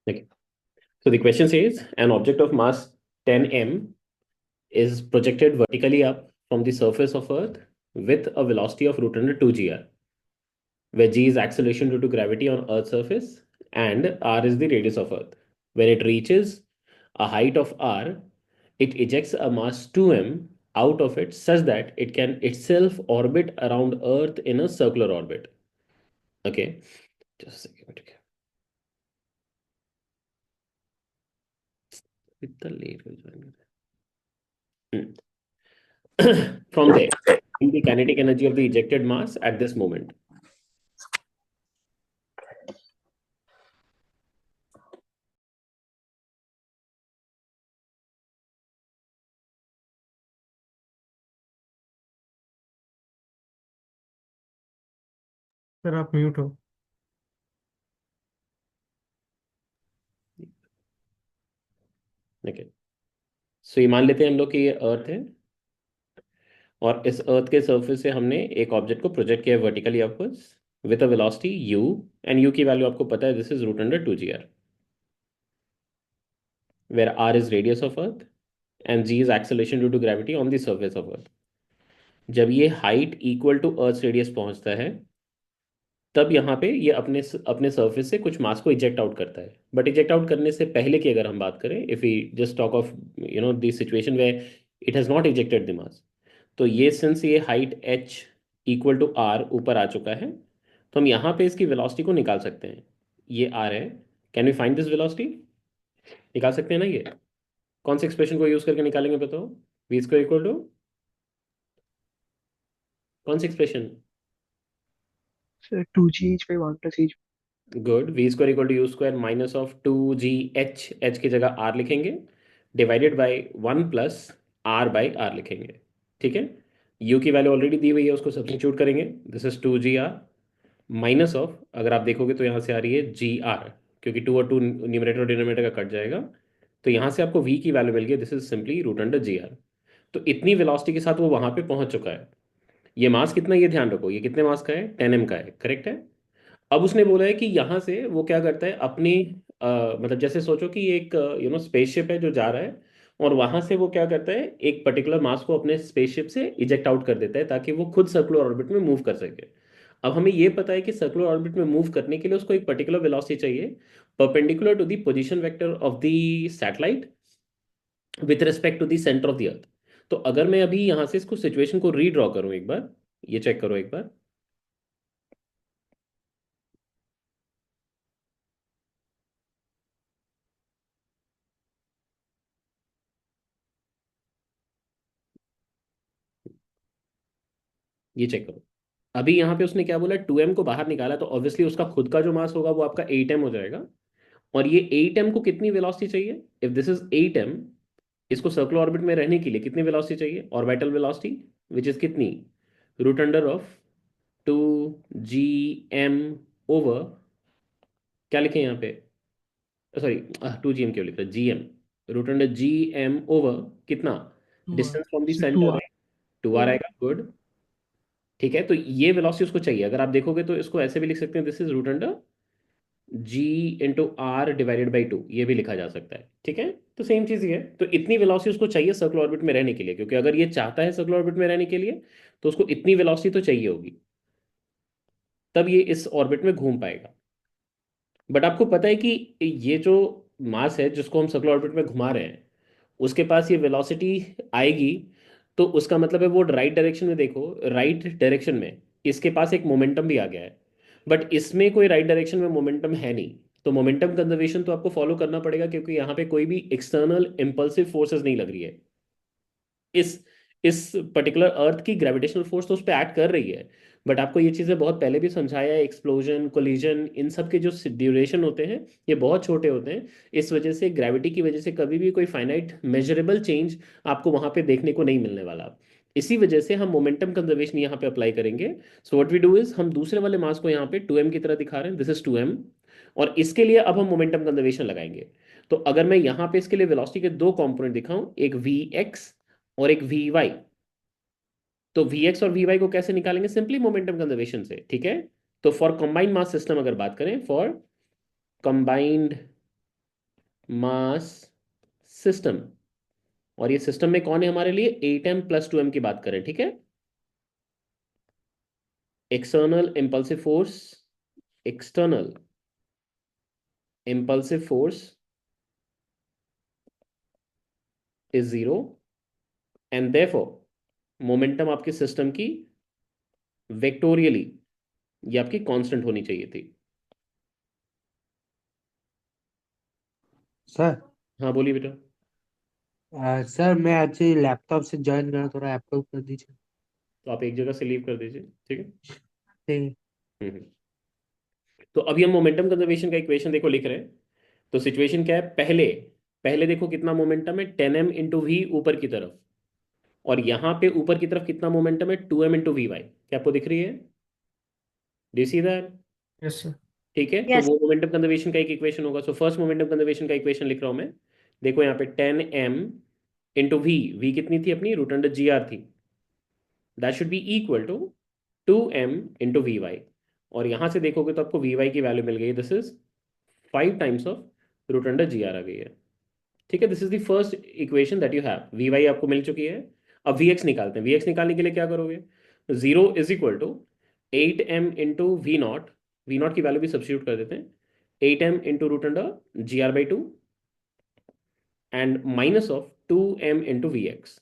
Okay. So the question says an object of mass 10 m is projected vertically up from the surface of Earth with a velocity of root under 2 gr, where g is acceleration due to gravity on Earth's surface and r is the radius of Earth. When it reaches a height of r, it ejects a mass 2m out of it such that it can itself orbit around Earth in a circular orbit. Okay, just a second. Okay. With the late will join. From there, the kinetic energy of the ejected mass at this moment. Sir आप mute हो। Okay, सो ये मान लेते हैं हम लोग कि ये अर्थ है और इस अर्थ के सरफेस से हमने एक ऑब्जेक्ट को प्रोजेक्ट किया vertically upwards with a velocity u, and u की वैल्यू आपको पता है, this is root under 2 gr, where r is radius of earth and g is acceleration due to gravity on the surface of earth. जब ये height equal to earth radius पहुंचता है तब यहाँ पे ये अपने अपने सरफेस से कुछ मास को इजेक्ट आउट करता है। बट इजेक्ट आउट करने से पहले की अगर हम बात करें, if we just talk of the situation way it has not ejected the mass, तो ये सिंस ये height h equal to r ऊपर आ चुका है, तो हम यहाँ पे इसकी वेलोसिटी को निकाल सकते हैं। ये r है, can we find this velocity? निकाल सकते हैं ना ये? कौन से एक्सप्रेशन को यूज करके निकालेंगे बताओ? वी स्क्वायर इक्वल टू कौन सी expression? Sir 2gh/1 + h। Good, v square equal to u square minus of 2gh, h की जगह r लिखेंगे, डिवाइडेड बाई 1 + r/r लिखेंगे। ठीक है, u की वैल्यू ऑलरेडी दी हुई है, उसको सब्स्टिट्यूट करेंगे, this is 2gr minus of, अगर आप देखोगे तो यहाँ से आ रही है gr, क्योंकि 2 और 2 न्यूमरेटर और डिनोमिनेटर का कट जाएगा, तो यहाँ से आपको v की वैल्यू मिल गई, this is simply root under gr। तो इतनी वेलोसिटी के साथ वो वहां पे पहुंच चुका है। ये मास कितना, ये ध्यान रखो, ये कितने मास का है? 10 m का है, करेक्ट है। अब उसने बोला है कि यहाँ से वो क्या करता है अपनी मतलब जैसे सोचो कि एक स्पेसशिप है जो जा रहा है, और वहां से वो क्या करता है एक पर्टिकुलर मास को अपने स्पेसशिप से इजेक्ट आउट कर देता है ताकि वो खुद सर्कुलर ऑर्बिट में मूव कर सके। अब हमें ये पता है कि सर्कुलर ऑर्बिट में मूव करने के लिए उसको एक पर्टिकुलर वेलोसिटी चाहिए perpendicular to the position vector of the satellite with respect to the centre of the earth. तो अगर मैं अभी यहाँ से इसको सिचुएशन को रीड्रॉ करूँ एक बार, ये चेक करो एक बार। ये चेक करो, अभी यहाँ पे उसने क्या बोला, 2m को बाहर निकाला, तो ऑब्वियसली उसका खुद का जो मास होगा वो आपका 8m हो जाएगा। और ये 8m को कितनी वेलोसिटी चाहिए? इफ दिस इज 8m, इसको सर्कुलर ऑर्बिट में रहने के लिए कितनी वेलोसिटी चाहिए? ऑर्बिटल वेलोसिटी, विच इज कितनी? Root under of 2gm over, क्या लिखें यहाँ पे, सॉरी 2gm क्यों लिख रहे, gm, root under gm over कितना? 2r। Distance from the sir centre 2r। है, 2r आएगा, गुड। ठीक है, तो ये वेलोसिटी उसको चाहिए। अगर आप देखोगे तो इसको ऐसे भी लिख सकते हैं, this is root under g into r divided by 2, ये भी लिखा जा सकता है। ठीक है, तो सेम चीज़ ही है। तो इतनी वेलोसिटी उसको चाहिए सर्कुलर ऑर्बिट में रहने के लिए, क्योंकि अगर ये चाहता है सर्कुलर ऑर्बिट में रहने के लिए तो उसको इतनी वेलोसिटी तो चाहिए होगी, तब ये इस ऑर्बिट में घूम पाएगा। बट आपको पता है कि ये जो मास है जिसको हम सर्कुलर ऑर्बिट में घुमा रहे हैं, उसके पास ये वेलोसिटी आएगी, तो उसका मतलब है वो राइट डायरेक्शन में, देखो राइट डायरेक्शन में इसके पास एक मोमेंटम भी आ गया है, बट इसमें कोई राइट डायरेक्शन में मोमेंटम है नहीं। तो मोमेंटम कंजर्वेशन तो आपको फॉलो करना पड़ेगा, क्योंकि यहाँ पे कोई भी एक्सटर्नल इम्पल्सिव फोर्सेस नहीं लग रही है। इस इस पर्टिकुलर अर्थ की ग्रेविटेशनल फोर्स तो उस पर एक्ट कर रही है, बट आपको ये चीज़ें बहुत पहले भी समझाया है, एक्सप्लोजन कोलिजन इन सब के जो ड्यूरेशन होते हैं ये बहुत छोटे होते हैं। इस वजह से ग्रेविटी की वजह से कभी भी कोई फाइनाइट मेजरेबल चेंज आपको वहां पे देखने को नहीं मिलने वाला। इसी वजह से हम मोमेंटम कंजर्वेशन यहाँ पे अप्लाई करेंगे। So what we do is, हम दूसरे वाले मास को यहाँ पे 2m की तरह दिखा रहे हैं, दिस इज 2m, और इसके लिए अब हम मोमेंटम कंजर्वेशन लगाएंगे। तो अगर मैं यहाँ पे इसके लिए वेलोसिटी के दो कंपोनेंट दिखाऊं, एक vx और एक vy, तो vx और vy को कैसे निकालेंगे? सिंपली मोमेंटम कंजर्वेशन से। ठीक है, तो फॉर कंबाइंड मास सिस्टम अगर बात करें, फॉर कंबाइंड मास सिस्टम, और ये सिस्टम में कौन है हमारे लिए, 8m+2m की बात करें, ठीक है। External impulsive force, external impulsive force is 0, and therefore momentum आपके सिस्टम की वेक्टोरियली ये आपकी कांस्टेंट होनी चाहिए थी। सर। हाँ बोलिए बेटा। सर मैं आज लैपटॉप से ज्वाइन करा, थोड़ा अप्रूव कर दीजिए। तो आप एक जगह से लीव कर दीजिए, ठीक है। ठीक हम्म। तो अभी हम मोमेंटम कंजर्वेशन का इक्वेशन देखो लिख रहे हैं। तो सिचुएशन क्या है, पहले पहले देखो कितना मोमेंटम है, 10m × v ऊपर की तरफ, और यहाँ पे ऊपर की तरफ कितना मोमेंटम है, 2m × vy, क्या आपको दिख रही है, do see that. Yes sir. ठीक है, तो यस। वो मोमेंटम कंजर्वेशन का एक इक्वेशन होगा। सो फर्स्ट मोमेंटम कंजर्वेशन का इक्वेशन लिख रहा हूँ मैं। देखो यहाँ पे 10m × v कितनी थी अपनी, √g r थी, that should be equal to 2m × vy। और यहाँ से देखोगे तो आपको vy की वैल्यू मिल गई, this is 5 times of √g r आ गई है। ठीक है, this is the first equation that you have, vy आपको मिल चुकी है। अब vx निकालते हैं, vx निकालने के लिए क्या करोगे, 0 = 8m × v0, v0 की वैल्यू भी सब्स्टिट्यूट कर देते हैं, 8m × √g r/2 and minus of 2m × vx,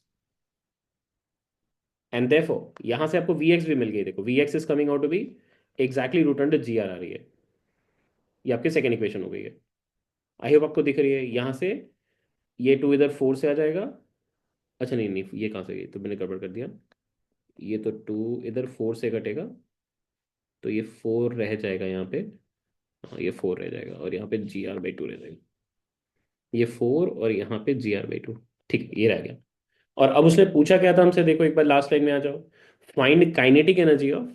and therefore यहां से आपको vx भी मिल गई। देखो vx is coming out to be exactly √g r आ रही है, ये आपकी सेकेंड इक्वेशन हो गई है। आई होप आपको दिख रही है। यहाँ से ये 2 इधर 4 से आ जाएगा, अच्छा नहीं नहीं, ये कहाँ से गई, तो मैंने गड़बड़ कर दिया। ये तो 2 इधर 4 से कटेगा, तो ये 4 रह जाएगा यहाँ पे, हाँ ये 4 रह जाएगा, और यहाँ पे GR/2 रह जाएगा, ये 4 और यहाँ पे GR/2, ठीक है ये रह गया। और अब उसने पूछा क्या था हमसे, देखो एक बार लास्ट लाइन में आ जाओ, find kinetic energy of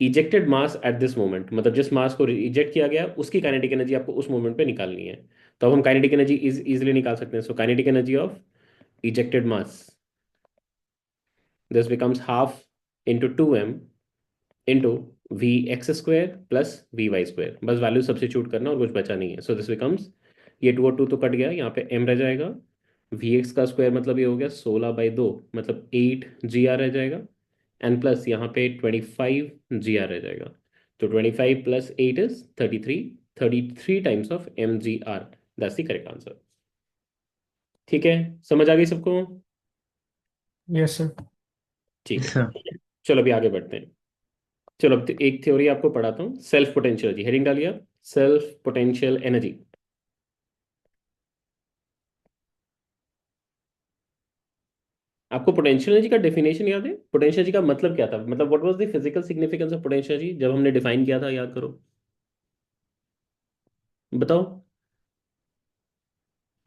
ejected mass at this moment, मतलब जिस मास को इजेक्ट किया गया उसकी काइनेटिक एनर्जी आपको उस मोमेंट पे निकालनी है। तो अब हम काइनेटिक एनर्जी इजीली निकाल सकते हैं। So kinetic energy of ejected mass, this becomes half into 2m into vx² plus vy², बस वैल्यू सब्स्टिट्यूट करना और कुछ बचा नहीं है। सो दिस बिकम्स, ये 2 और 2 तो कट गया, यहाँ पे m रह जाएगा, vx का स्क्वायर मतलब ये हो गया 16/2, मतलब 8 g r रह जाएगा, एंड प्लस यहाँ पे 25 g r रह जाएगा। तो 25 + 8 is 33, 33 times of mg r, that's the correct answer. ठीक है, समझ आ गई सबको। Yes sir. ठीक Yes, है, sir. चलो अभी आगे बढ़ते हैं। चलो अब एक थ्योरी आपको पढ़ाता हूँ, सेल्फ पोटेंशियल एनर्जी, हेडिंग डालिए आप, सेल्फ पोटेंशियल एनर्जी। आपको पोटेंशियल एनर्जी का डेफिनेशन याद है, पोटेंशियल एनर्जी का मतलब क्या था, मतलब what was the physical significance of potential energy जब हमने डिफाइन किया था, याद करो, बताओ।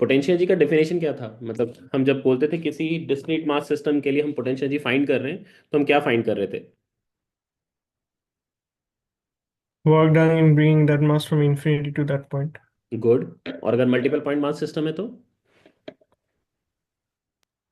पोटेंशियल एनर्जी का डेफिनेशन क्या था, मतलब हम जब बोलते थे किसी डिस्क्रीट मास सिस्टम के लिए हम पोटेंशियल एनर्जी फाइंड कर रहे हैं, तो हम क्या फाइंड कर रहे थे। Work done in bringing that mass from infinity to that point. Good, और अगर मल्टीपल पॉइंट मास सिस्टम है तो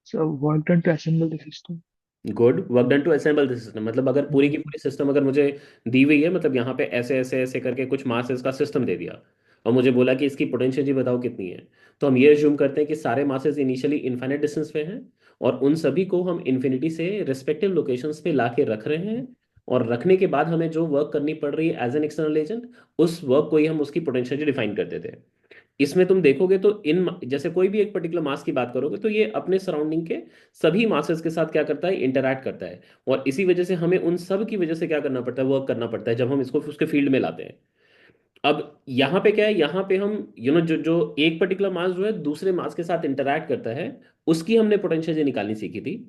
So work done to assemble the system. Good, work done to assemble the system, मतलब अगर पूरी की पूरी सिस्टम अगर मुझे दी हुई है, मतलब यहाँ पे ऐसे ऐसे ऐसे करके कुछ मासेस का सिस्टम दे दिया, और मुझे बोला कि इसकी पोटेंशियल जी बताओ कितनी है, तो हम ये अज्यूम करते हैं कि सारे मासेस इनिशियली इनफाइनाइट डिस्टेंस पे हैं, और उन सभी को हम इन्फिनिटी से रिस्पेक्टिव लोकेशंस पे ला के रख रहे हैं, और रखने के बाद हमें जो वर्क करनी पड़ रही है एज एन एक्सटर्नल एजेंट, उस वर्क को ही हम उसकी पोटेंशियल डिफाइन कर देते हैं। इसमें तुम देखोगे तो इन जैसे कोई भी एक पर्टिकुलर मास की बात करोगे, तो ये अपने सराउंडिंग के सभी मासेस के साथ क्या करता है, इंटरैक्ट करता है, और इसी वजह से हमें उन सब की वजह से क्या करना पड़ता है, वर्क करना पड़ता है जब हम इसको उसके फील्ड में लाते हैं। अब यहाँ पे क्या है, यहाँ पे हम जो जो एक पर्टिकुलर मास जो है दूसरे मास के साथ इंटरैक्ट करता है, उसकी हमने पोटेंशियल निकालनी सीखी थी।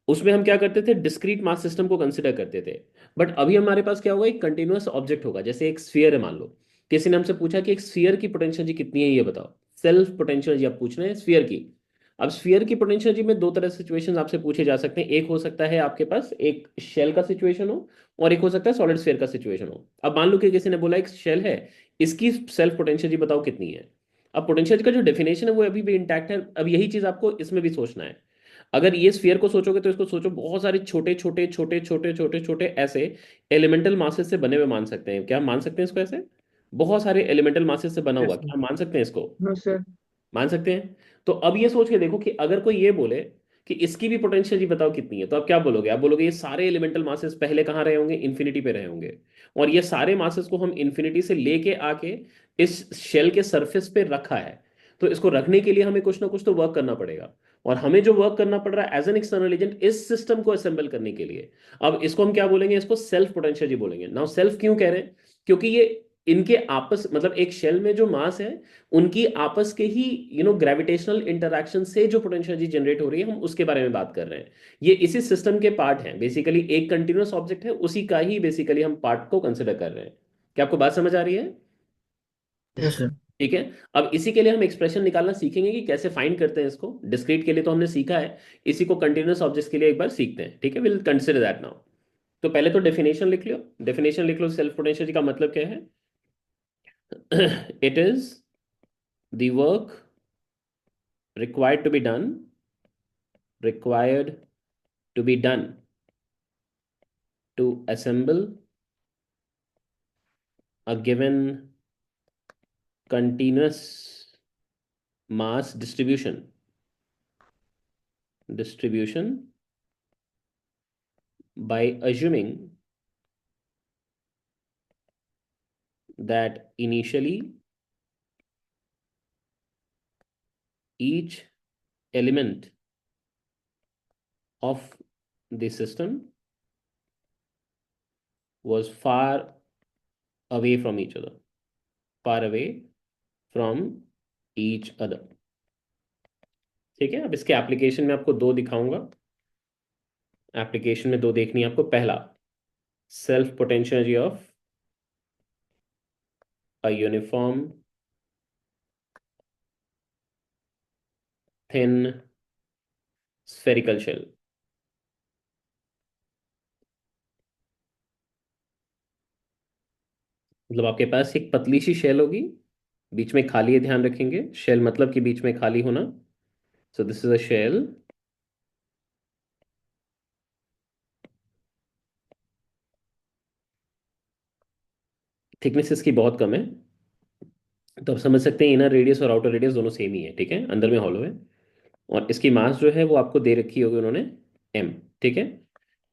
उसमें हम क्या करते थे, डिस्क्रीट मास सिस्टम को कंसिडर करते थे। बट अभी हमारे पास क्या होगा, एक कंटिन्यूअस ऑब्जेक्ट होगा, जैसे एक स्फीयर है मान लो, किसी ने हमसे पूछा कि एक स्फीयर की पोटेंशियल जी कितनी है, ये बताओ, सेल्फ पोटेंशियल जी आप पूछ रहे हैं स्फीयर की। अब स्फीयर की पोटेंशियल जी में दो तरह से सिचुएशंस आपसे पूछे जा सकते हैं, एक हो सकता है आपके पास एक शेल का सिचुएशन हो, और एक हो सकता है सॉलिड स्फीयर का सिचुएशन हो। अब मान लो कि किसी ने बोला एक शेल है, इसकी सेल्फ पोटेंशियल जी बताओ कितनी है। अब पोटेंशियल का जो डेफिनेशन है वो अभी भी इंटैक्ट है, अब यही चीज आपको इसमें भी सोचना है। अगर ये स्फीयर को सोचोगे तो इसको सोचो बहुत सारे छोटे छोटे छोटे छोटे छोटे छोटे ऐसे एलिमेंटल मासेस से बने हुए मान सकते हैं, क्या मान सकते हैं इसको ऐसे, बहुत सारे एलिमेंटल मासेस से बना हुआ, Yes, क्या sir. हम मान सकते हैं इसको? No, sir. मान सकते हैं। तो अब ये सोच के देखो कि अगर कोई ये बोले कि इसकी भी पोटेंशियल जी बताओ कितनी है, तो आप क्या बोलोगे? आप बोलोगे ये सारे एलिमेंटल मासेस पहले कहाँ रहे होंगे? इन्फिनिटी पे रहे होंगे। और ये सारे मासेस को हम इन्फिनिटी से लेके आके इस शेल के सरफेस पे रखा है। तो इसको रखने के लिए हमें कुछ ना कुछ तो वर्क करना पड़ेगा। और हमें जो वर्क करना पड़ रहा है एज एन एक्सटर्नल एजेंट इस सिस्टम को असेंबल करने के लिए, अब इसको हम क्या बोलेंगे? इसको सेल्फ पोटेंशियल जी बोलेंगे। नाउ सेल्फ क्यों कह रहे हैं? क्योंकि ये इनके आपस मतलब एक शेल में जो मास है उनकी आपस के ही ग्रेविटेशनल इंटरैक्शन से जो पोटेंशियल एनर्जी जनरेट हो रही है, हम उसके बारे में बात कर रहे हैं। ये इसी सिस्टम के पार्ट हैं बेसिकली, एक कंटिन्यूअस ऑब्जेक्ट है उसी का ही बेसिकली हम पार्ट को कंसिडर कर रहे हैं। क्या आपको बात समझ आ रही है? Yes, sir. ठीक है। अब इसी के लिए हम एक्सप्रेशन निकालना सीखेंगे कि कैसे फाइंड करते हैं इसको। डिस्क्रीट के लिए तो हमने सीखा है, इसी को कंटिन्यूअस ऑब्जेक्ट्स के लिए एक बार सीखते हैं। ठीक है, विल कंसिडर दैट नाउ। तो पहले तो डेफिनेशन लिख लो। डेफिनेशन लिख लो, सेल्फ पोटेंशियल का मतलब क्या है? It is the work required to be done required to be done to assemble a given continuous mass distribution by assuming that initially each element of the system was far away from each other, far away from each other। ठीक है, अब इसके application में आपको दो दिखाऊंगा। Application में दो देखनी है आपको। पहला, self potential of a uniform thin spherical shell। मतलब आपके पास एक पतली सी शेल होगी, बीच में खाली है, ध्यान रखेंगे शेल मतलब कि बीच में खाली होना। So this is a shell, thickness इसकी बहुत कम है। तो आप समझ सकते हैं इनर रेडियस और आउटर रेडियस दोनों सेम ही है। ठीक है, अंदर में हॉलो है। और इसकी मास जो है वो आपको दे रखी होगी उन्होंने, m। ठीक है,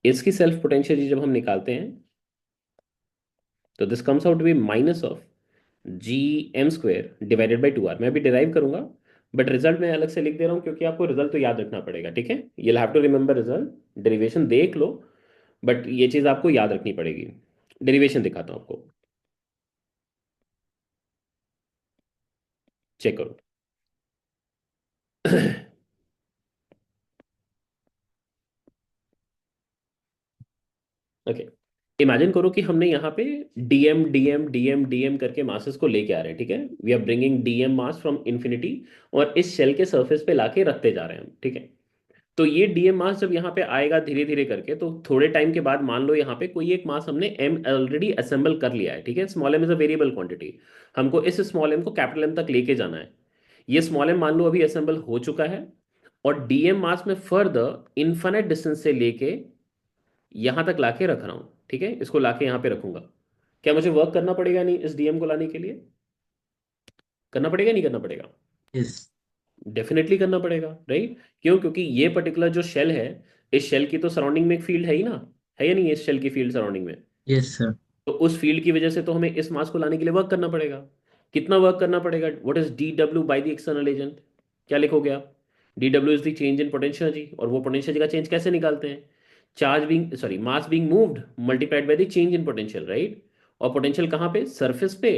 इसकी सेल्फ पोटेंशियल जब हम निकालते हैं तो this comes out to be minus of G M square divided by 2r। मैं अभी डिराइव करूंगा, बट रिजल्ट मैं अलग से लिख दे रहा हूँ क्योंकि आपको रिजल्ट तो याद रखना पड़ेगा। ठीक है, you have to remember result. Derivation देख लो, बट ये चीज़ आपको याद रखनी पड़ेगी। डेरिवेशन दिखाता हूँ आपको, चेक करो। ओके, इमेजिन करो कि हमने यहाँ पे डीएम डीएम डीएम डीएम करके मासेस को लेके आ रहे हैं। ठीक है, we are bringing dm mass from infinity और इस शेल के सरफेस पे लाके रखते जा रहे हैं हम। ठीक है, तो ये डीएम मास जब यहाँ पे आएगा धीरे धीरे करके, तो थोड़े टाइम के बाद मान लो यहाँ पे कोई एक मास हमने एम ऑलरेडी असेंबल कर लिया है। ठीक है, small m is a variable quantity, हमको इस स्मॉल एम को कैपिटल एम तक लेके जाना है। ये स्मॉल एम मान लो अभी असेंबल हो चुका है, और डीएम मास में फर्दर इन्फिनिट डिस्टेंस से लेके यहां तक लाके रख रहा हूं। ठीक है, इसको लाके यहां पे रखूंगा। क्या मुझे वर्क करना पड़ेगा नहीं इस डीएम को लाने के लिए? करना पड़ेगा नहीं करना पड़ेगा? Yes. डेफिनेटली करना पड़ेगा, राइट? क्यों? क्योंकि ये पर्टिकुलर जो शेल है, इस शेल की तो सराउंडिंग में एक फील्ड है ही ना, है या नहीं? इस शेल की फील्ड सराउंडिंग में, Yes, sir. तो उस फील्ड की वजह से तो हमें इस मास को लाने के लिए वर्क करना पड़ेगा। कितना वर्क करना पड़ेगा? What is D W by the external agent? क्या लिखोगे आप? D W is the change in potential energy. और वो पोटेंशियल एनर्जी का चेंज कैसे निकालते हैं? Charge being sorry mass being moved multiplied by the change in potential, right? और पोटेंशियल कहाँ पे? सरफेस पे,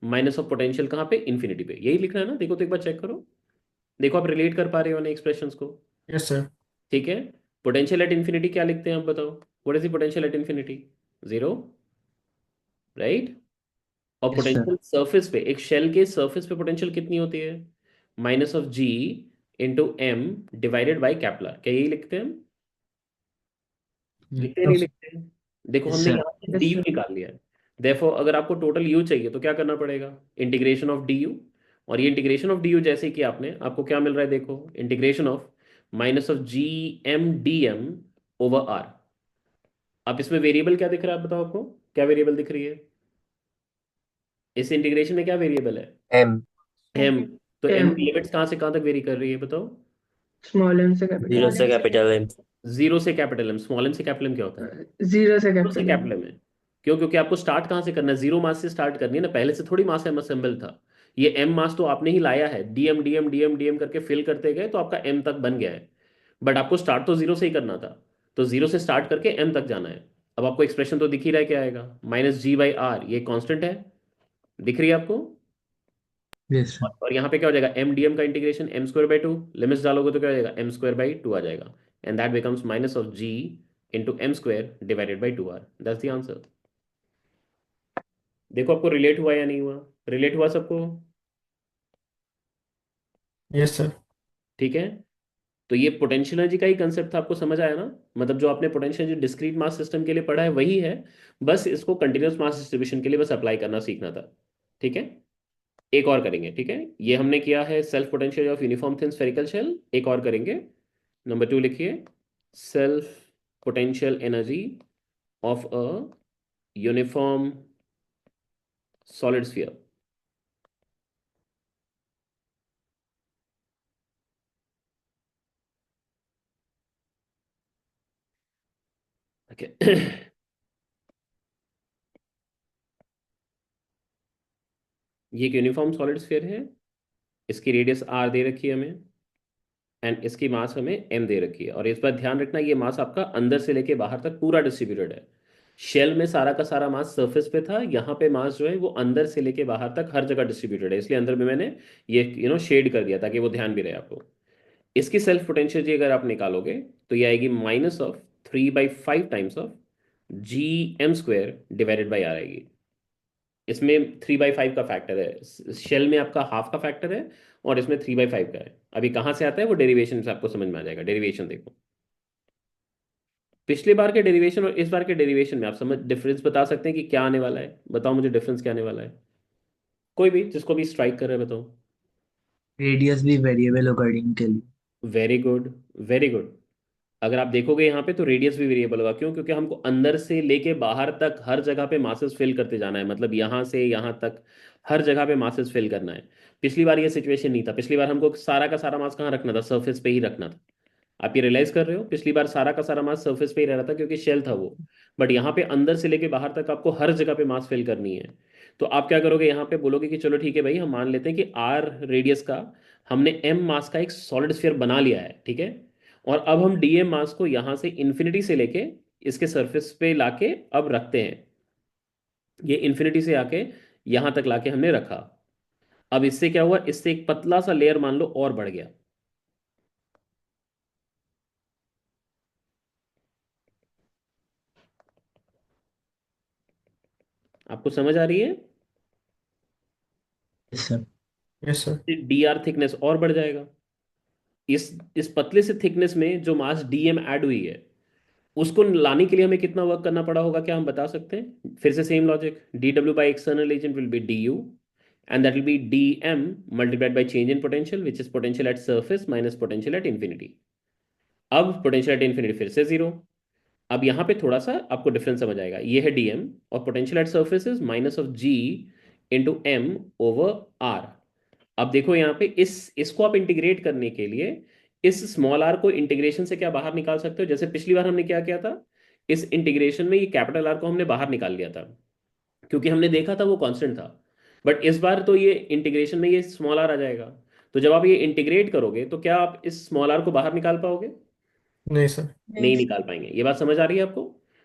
माइनस ऑफ पोटेंशियल कहाँ पे? इन्फिनिटी पे। यही लिखना है ना? देखो तो एक बार चेक करो, देखो आप रिलेट कर पा रहे हो ना एक्सप्रेशंस को? Yes, sir. ठीक है, पोटेंशियल एट इन्फिनिटी क्या लिखते हैं आप बताओ? What is the potential at infinity? Zero, right? और Yes, sir. पोटेंशियल सरफेस पे, एक शेल के सरफेस पे पोटेंशियल कितनी होती है? Minus of ji into m divided by कैपिलर। क्या यही लिखते हैं हम? लिखते हैं No, नहीं sir. लिखते हैं? देखो Yes, हमने sir. यहाँ से डी Yes, यू sir. निकाल लिया है। देखो अगर आपको टोटल यू चाहिए तो क्या करना पड़ेगा? Integration of D you. और ये इंटीग्रेशन ऑफ डी यू जैसे कि आपने, आपको क्या मिल रहा है? देखो integration of minus of G m d m over r. अब इसमें वेरिएबल क्या दिख रहा है? आप बताओ, आपको क्या वेरिएबल दिख रही है? इस इंटीग्रेशन में क्या वेरिएबल है? एम। एम। तो एम एम। की लिमिट्स कहाँ से कहाँ तक वेरी कर रही है बताओ? स्मॉल एम से कैपिटल जीरो एम। से कैपिटल एम। जीरो से कैपिटल एम। स्मॉल एम से कैपिटल एम क्या होता है? जीरो से जीरो से कैपिटल एम। कैपिटल एम है। क्यों? क्योंकि आपको स्टार्ट कहाँ से करना है? जीरो मास से स्टार्ट करनी है ना, पहले से थोड़ी मास एम असेंबल था। ये एम मास तो आपने ही लाया है, डीएम डीएम डीएम डीएम करके फिल करते गए तो आपका एम तक बन गया है। बट आपको स्टार्ट तो जीरो से ही करना था। तो जीरो से स्टार्ट करके एम तक जाना है। अब आपको एक्सप्रेशन तो दिख ही रहा है, क्या आएगा? -g/r, ये कांस्टेंट है, दिख रही है आपको? Yes sir. और यहाँ पे क्या हो जाएगा? एम डीएम का इंटीग्रेशन m²/2, लिमिट्स डालोगे तो क्या हो जाएगा? m²/2 आ जाएगा। And that becomes -g into m² divided by 2r। That's the answer. देखो आपको रिलेट हुआ या नहीं हुआ? रिलेट हुआ सबको? Yes, sir. ठीक है। तो ये पोटेंशियल एनर्जी का ही कंसेप्ट था, आपको समझ आया ना? मतलब जो आपने potential energy discrete mass system के लिए पढ़ा है वही है, बस इसको कंटिन्यूस मास डिस्ट्रीब्यूशन के लिए बस अप्लाई करना सीखना था। ठीक है। एक और करेंगे, ठीक है? ये हमने किया है self potential of uniform thin spherical shell. एक और करेंगे। नंबर 2 लिखिए। Self potential energy of a uniform solid sphere. Okay. ये एक यूनिफॉर्म सॉलिड स्फीयर है। इसकी रेडियस r दे रखी है हमें, एंड इसकी मास हमें m दे रखी है। और इस बार ध्यान रखना, ये मास आपका अंदर से लेके बाहर तक पूरा डिस्ट्रीब्यूटेड है। शेल में सारा का सारा मास सरफेस पे था, यहाँ पे मास जो है वो अंदर से लेके बाहर तक हर जगह डिस्ट्रीब्यूटेड है, इसलिए अंदर में मैंने ये शेड कर दिया ताकि वो ध्यान भी रहे आपको। इसकी सेल्फ पोटेंशियल जी अगर आप निकालोगे तो ये आएगी -3/5 times of g m² divided by r आएगी। इसमें 3/5 का फैक्टर है, शेल में आपका हाफ का फैक्टर है, और इसमें 3/5 का है। अभी कहाँ से आता है वो डेरिवेशन से आपको समझ में आ जाएगा। डेरिवेशन देखो, पिछले बार के डेरिवेशन और इस बार के डेरिवेशन में आप समझ डिफरेंस बता सकते हैं कि क्या आने वाला है? बताओ मुझे डिफरेंस क्या आने वाला है, कोई भी जिसको भी स्ट्राइक कर रहा है बताओ। रेडियस भी वेरिएबल होगा रीडिंग के लिए। Very good, very good. अगर आप देखोगे यहाँ पे तो रेडियस भी वेरिएबल होगा। क्यों? क्योंकि हमको अंदर से लेके बाहर तक हर जगह पे मासेस फिल करते जाना है, मतलब यहाँ से यहाँ तक हर जगह पे मासेस फिल करना है। पिछली बार ये सिचुएशन नहीं था, पिछली बार हमको सारा का सारा मास कहाँ रखना था? सरफेस पे ही रखना था। आप ये रियलाइज कर रहे हो? पिछली बार सारा का सारा मास सरफेस पे ही रह रहा था क्योंकि शेल था वो। बट यहाँ पे अंदर से लेके बाहर तक आपको हर जगह पे मास फिल करनी है। तो आप क्या करोगे? यहाँ पे बोलोगे कि चलो ठीक है भाई, हम मान लेते हैं कि आर रेडियस का हमने एम मास का एक सॉलिड स्फीयर बना लिया है, ठीक है? और अब हम डीएम मास को यहाँ से इन्फिनिटी से लेके इसके सरफेस पे लाके अब रखते हैं। ये इन्फिनिटी से आके यहाँ तक लाके हमने रखा। अब इससे क्या हुआ? इससे एक पतला सा लेयर मान लो और बढ़ गया। आपको समझ आ रही है? Yes sir. Yes, sir. D R thickness और बढ़ जाएगा। इस पतले से थिकनेस में जो मास डीएम ऐड हुई है उसको लाने के लिए हमें कितना वर्क करना पड़ा होगा, क्या हम बता सकते हैं? फिर से same logic, d W by external agent will be d U, and that will be d m multiplied by change in potential which is potential at surface minus potential at infinity. अब potential at infinity फिर से zero. अब यहाँ पे थोड़ा सा आपको difference समझ आएगा। ये है डीएम और potential at surface is -g into m over r. अब देखो यहाँ पे इसको आप इंटीग्रेट करने के लिए इस स्मॉल आर को इंटीग्रेशन से क्या बाहर निकाल सकते हो? जैसे पिछली बार हमने क्या किया था, इस इंटीग्रेशन में ये कैपिटल आर को हमने बाहर निकाल लिया था क्योंकि हमने देखा था वो कांस्टेंट था। बट इस बार तो ये इंटीग्रेशन में ये स्मॉल आर आ जाएगा। तो जब आप ये इंटीग्रेट करोगे तो क्या आप इस स्मॉल आर को बाहर निकाल पाओगे? नहीं सर। नहीं निकाल पाएंगे। ये बात समझ आ रही है आपको?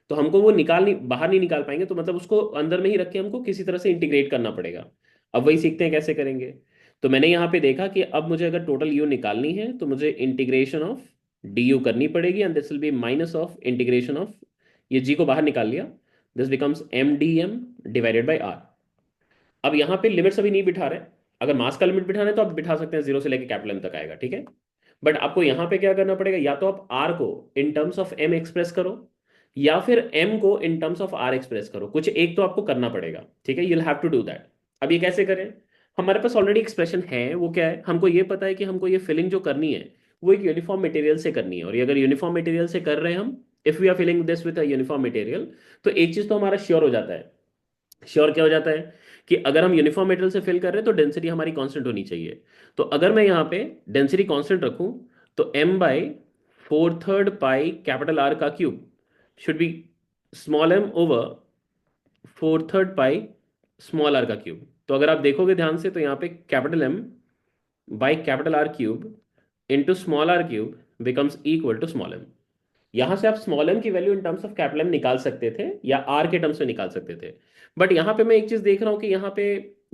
तो हमको वो निकाल नहीं, बाहर नहीं निकाल पाएंगे, तो मतलब उसको अंदर में ही रख के हमको किसी तरह से इंटीग्रेट करना पड़ेगा। अब वही सीखते हैं कैसे करेंगे। तो मैंने यहाँ पे देखा कि अब मुझे अगर टोटल यू निकालनी है तो मुझे इंटीग्रेशन ऑफ डी यू करनी पड़ेगी, and this will be minus of integration of, ये जी को बाहर निकाल लिया, this becomes m d m divided by r. अब यहाँ पे लिमिट्स अभी नहीं बिठा रहे। अगर मास का लिमिट बिठाना है तो आप बिठा सकते हैं, जीरो से लेकर कैपिटल एम तक आएगा, ठीक है? बट आपको यहाँ पे क्या करना पड़ेगा, या तो आप आर को in terms of m express करो, या फिर एम को in terms of r express करो। कुछ एक तो आपको करना पड़ेगा, ठीक है? You will have to do that. अब ये कैसे करें? हमारे पास ऑलरेडी एक्सप्रेशन है, वो क्या है? हमको ये पता है कि हमको ये फिलिंग जो करनी है वो एक यूनिफॉर्म मटेरियल से करनी है। और ये अगर यूनिफॉर्म मटेरियल से कर रहे हैं हम, if we are filling this with a uniform material, तो एक चीज तो हमारा श्योर हो जाता है। श्योर क्या हो जाता है? कि अगर हम यूनिफॉर्म मेटेरियल से फिल कर रहे हैं तो डेंसिटी हमारी कांस्टेंट होनी चाहिए। तो अगर मैं यहाँ पे डेंसिटी कांस्टेंट रखूं तो m by 4/3 pi capital R का cube should be small m over 4/3 pi small r का क्यूब। तो अगर आप देखोगे ध्यान से तो यहाँ पे capital M by capital R cube into small r cube becomes equal to small m। यहां से आप स्मॉल m की value in terms of capital M निकाल सकते थे या r के टर्म्स में निकाल सकते थे। बट यहाँ पे मैं एक चीज देख रहा हूँ कि यहाँ पे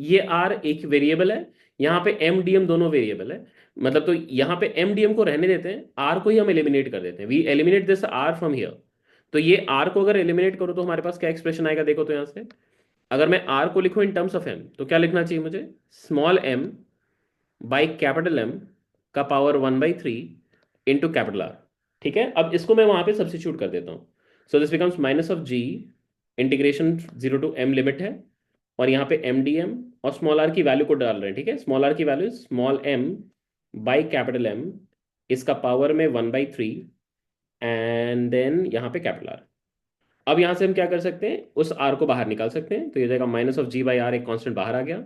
ये r एक वेरिएबल है, यहाँ पे m dm दोनों वेरिएबल है। मतलब तो यहाँ पे m dm को रहने देते हैं, r को ही हम एलिमिनेट कर देते हैं। We eliminate this r from here. तो ये r को अगर एलिमिनेट करो तो हमारे पास क्या एक्सप्रेशन आएगा देखो तो यहाँ से। अगर मैं r को लिखूं इन टर्म्स ऑफ m तो क्या लिखना चाहिए मुझे, small m by capital M का पावर 1/3 इंटू कैपिटल R। ठीक है, अब इसको मैं वहां पे सब्स्टिट्यूट कर देता हूँ। So this becomes minus of G integration 0 to m limit है, और यहाँ पे एम डी एम और स्मॉल r की वैल्यू को डाल रहे हैं। ठीक है, स्मॉल r की value small m by capital M इसका पावर में 1/3 एंड देन यहाँ पे कैपिटल R। अब यहाँ से हम क्या कर सकते हैं, उस r को बाहर निकाल सकते हैं। तो ये जाएगा minus of G by r, एक कांस्टेंट बाहर आ गया।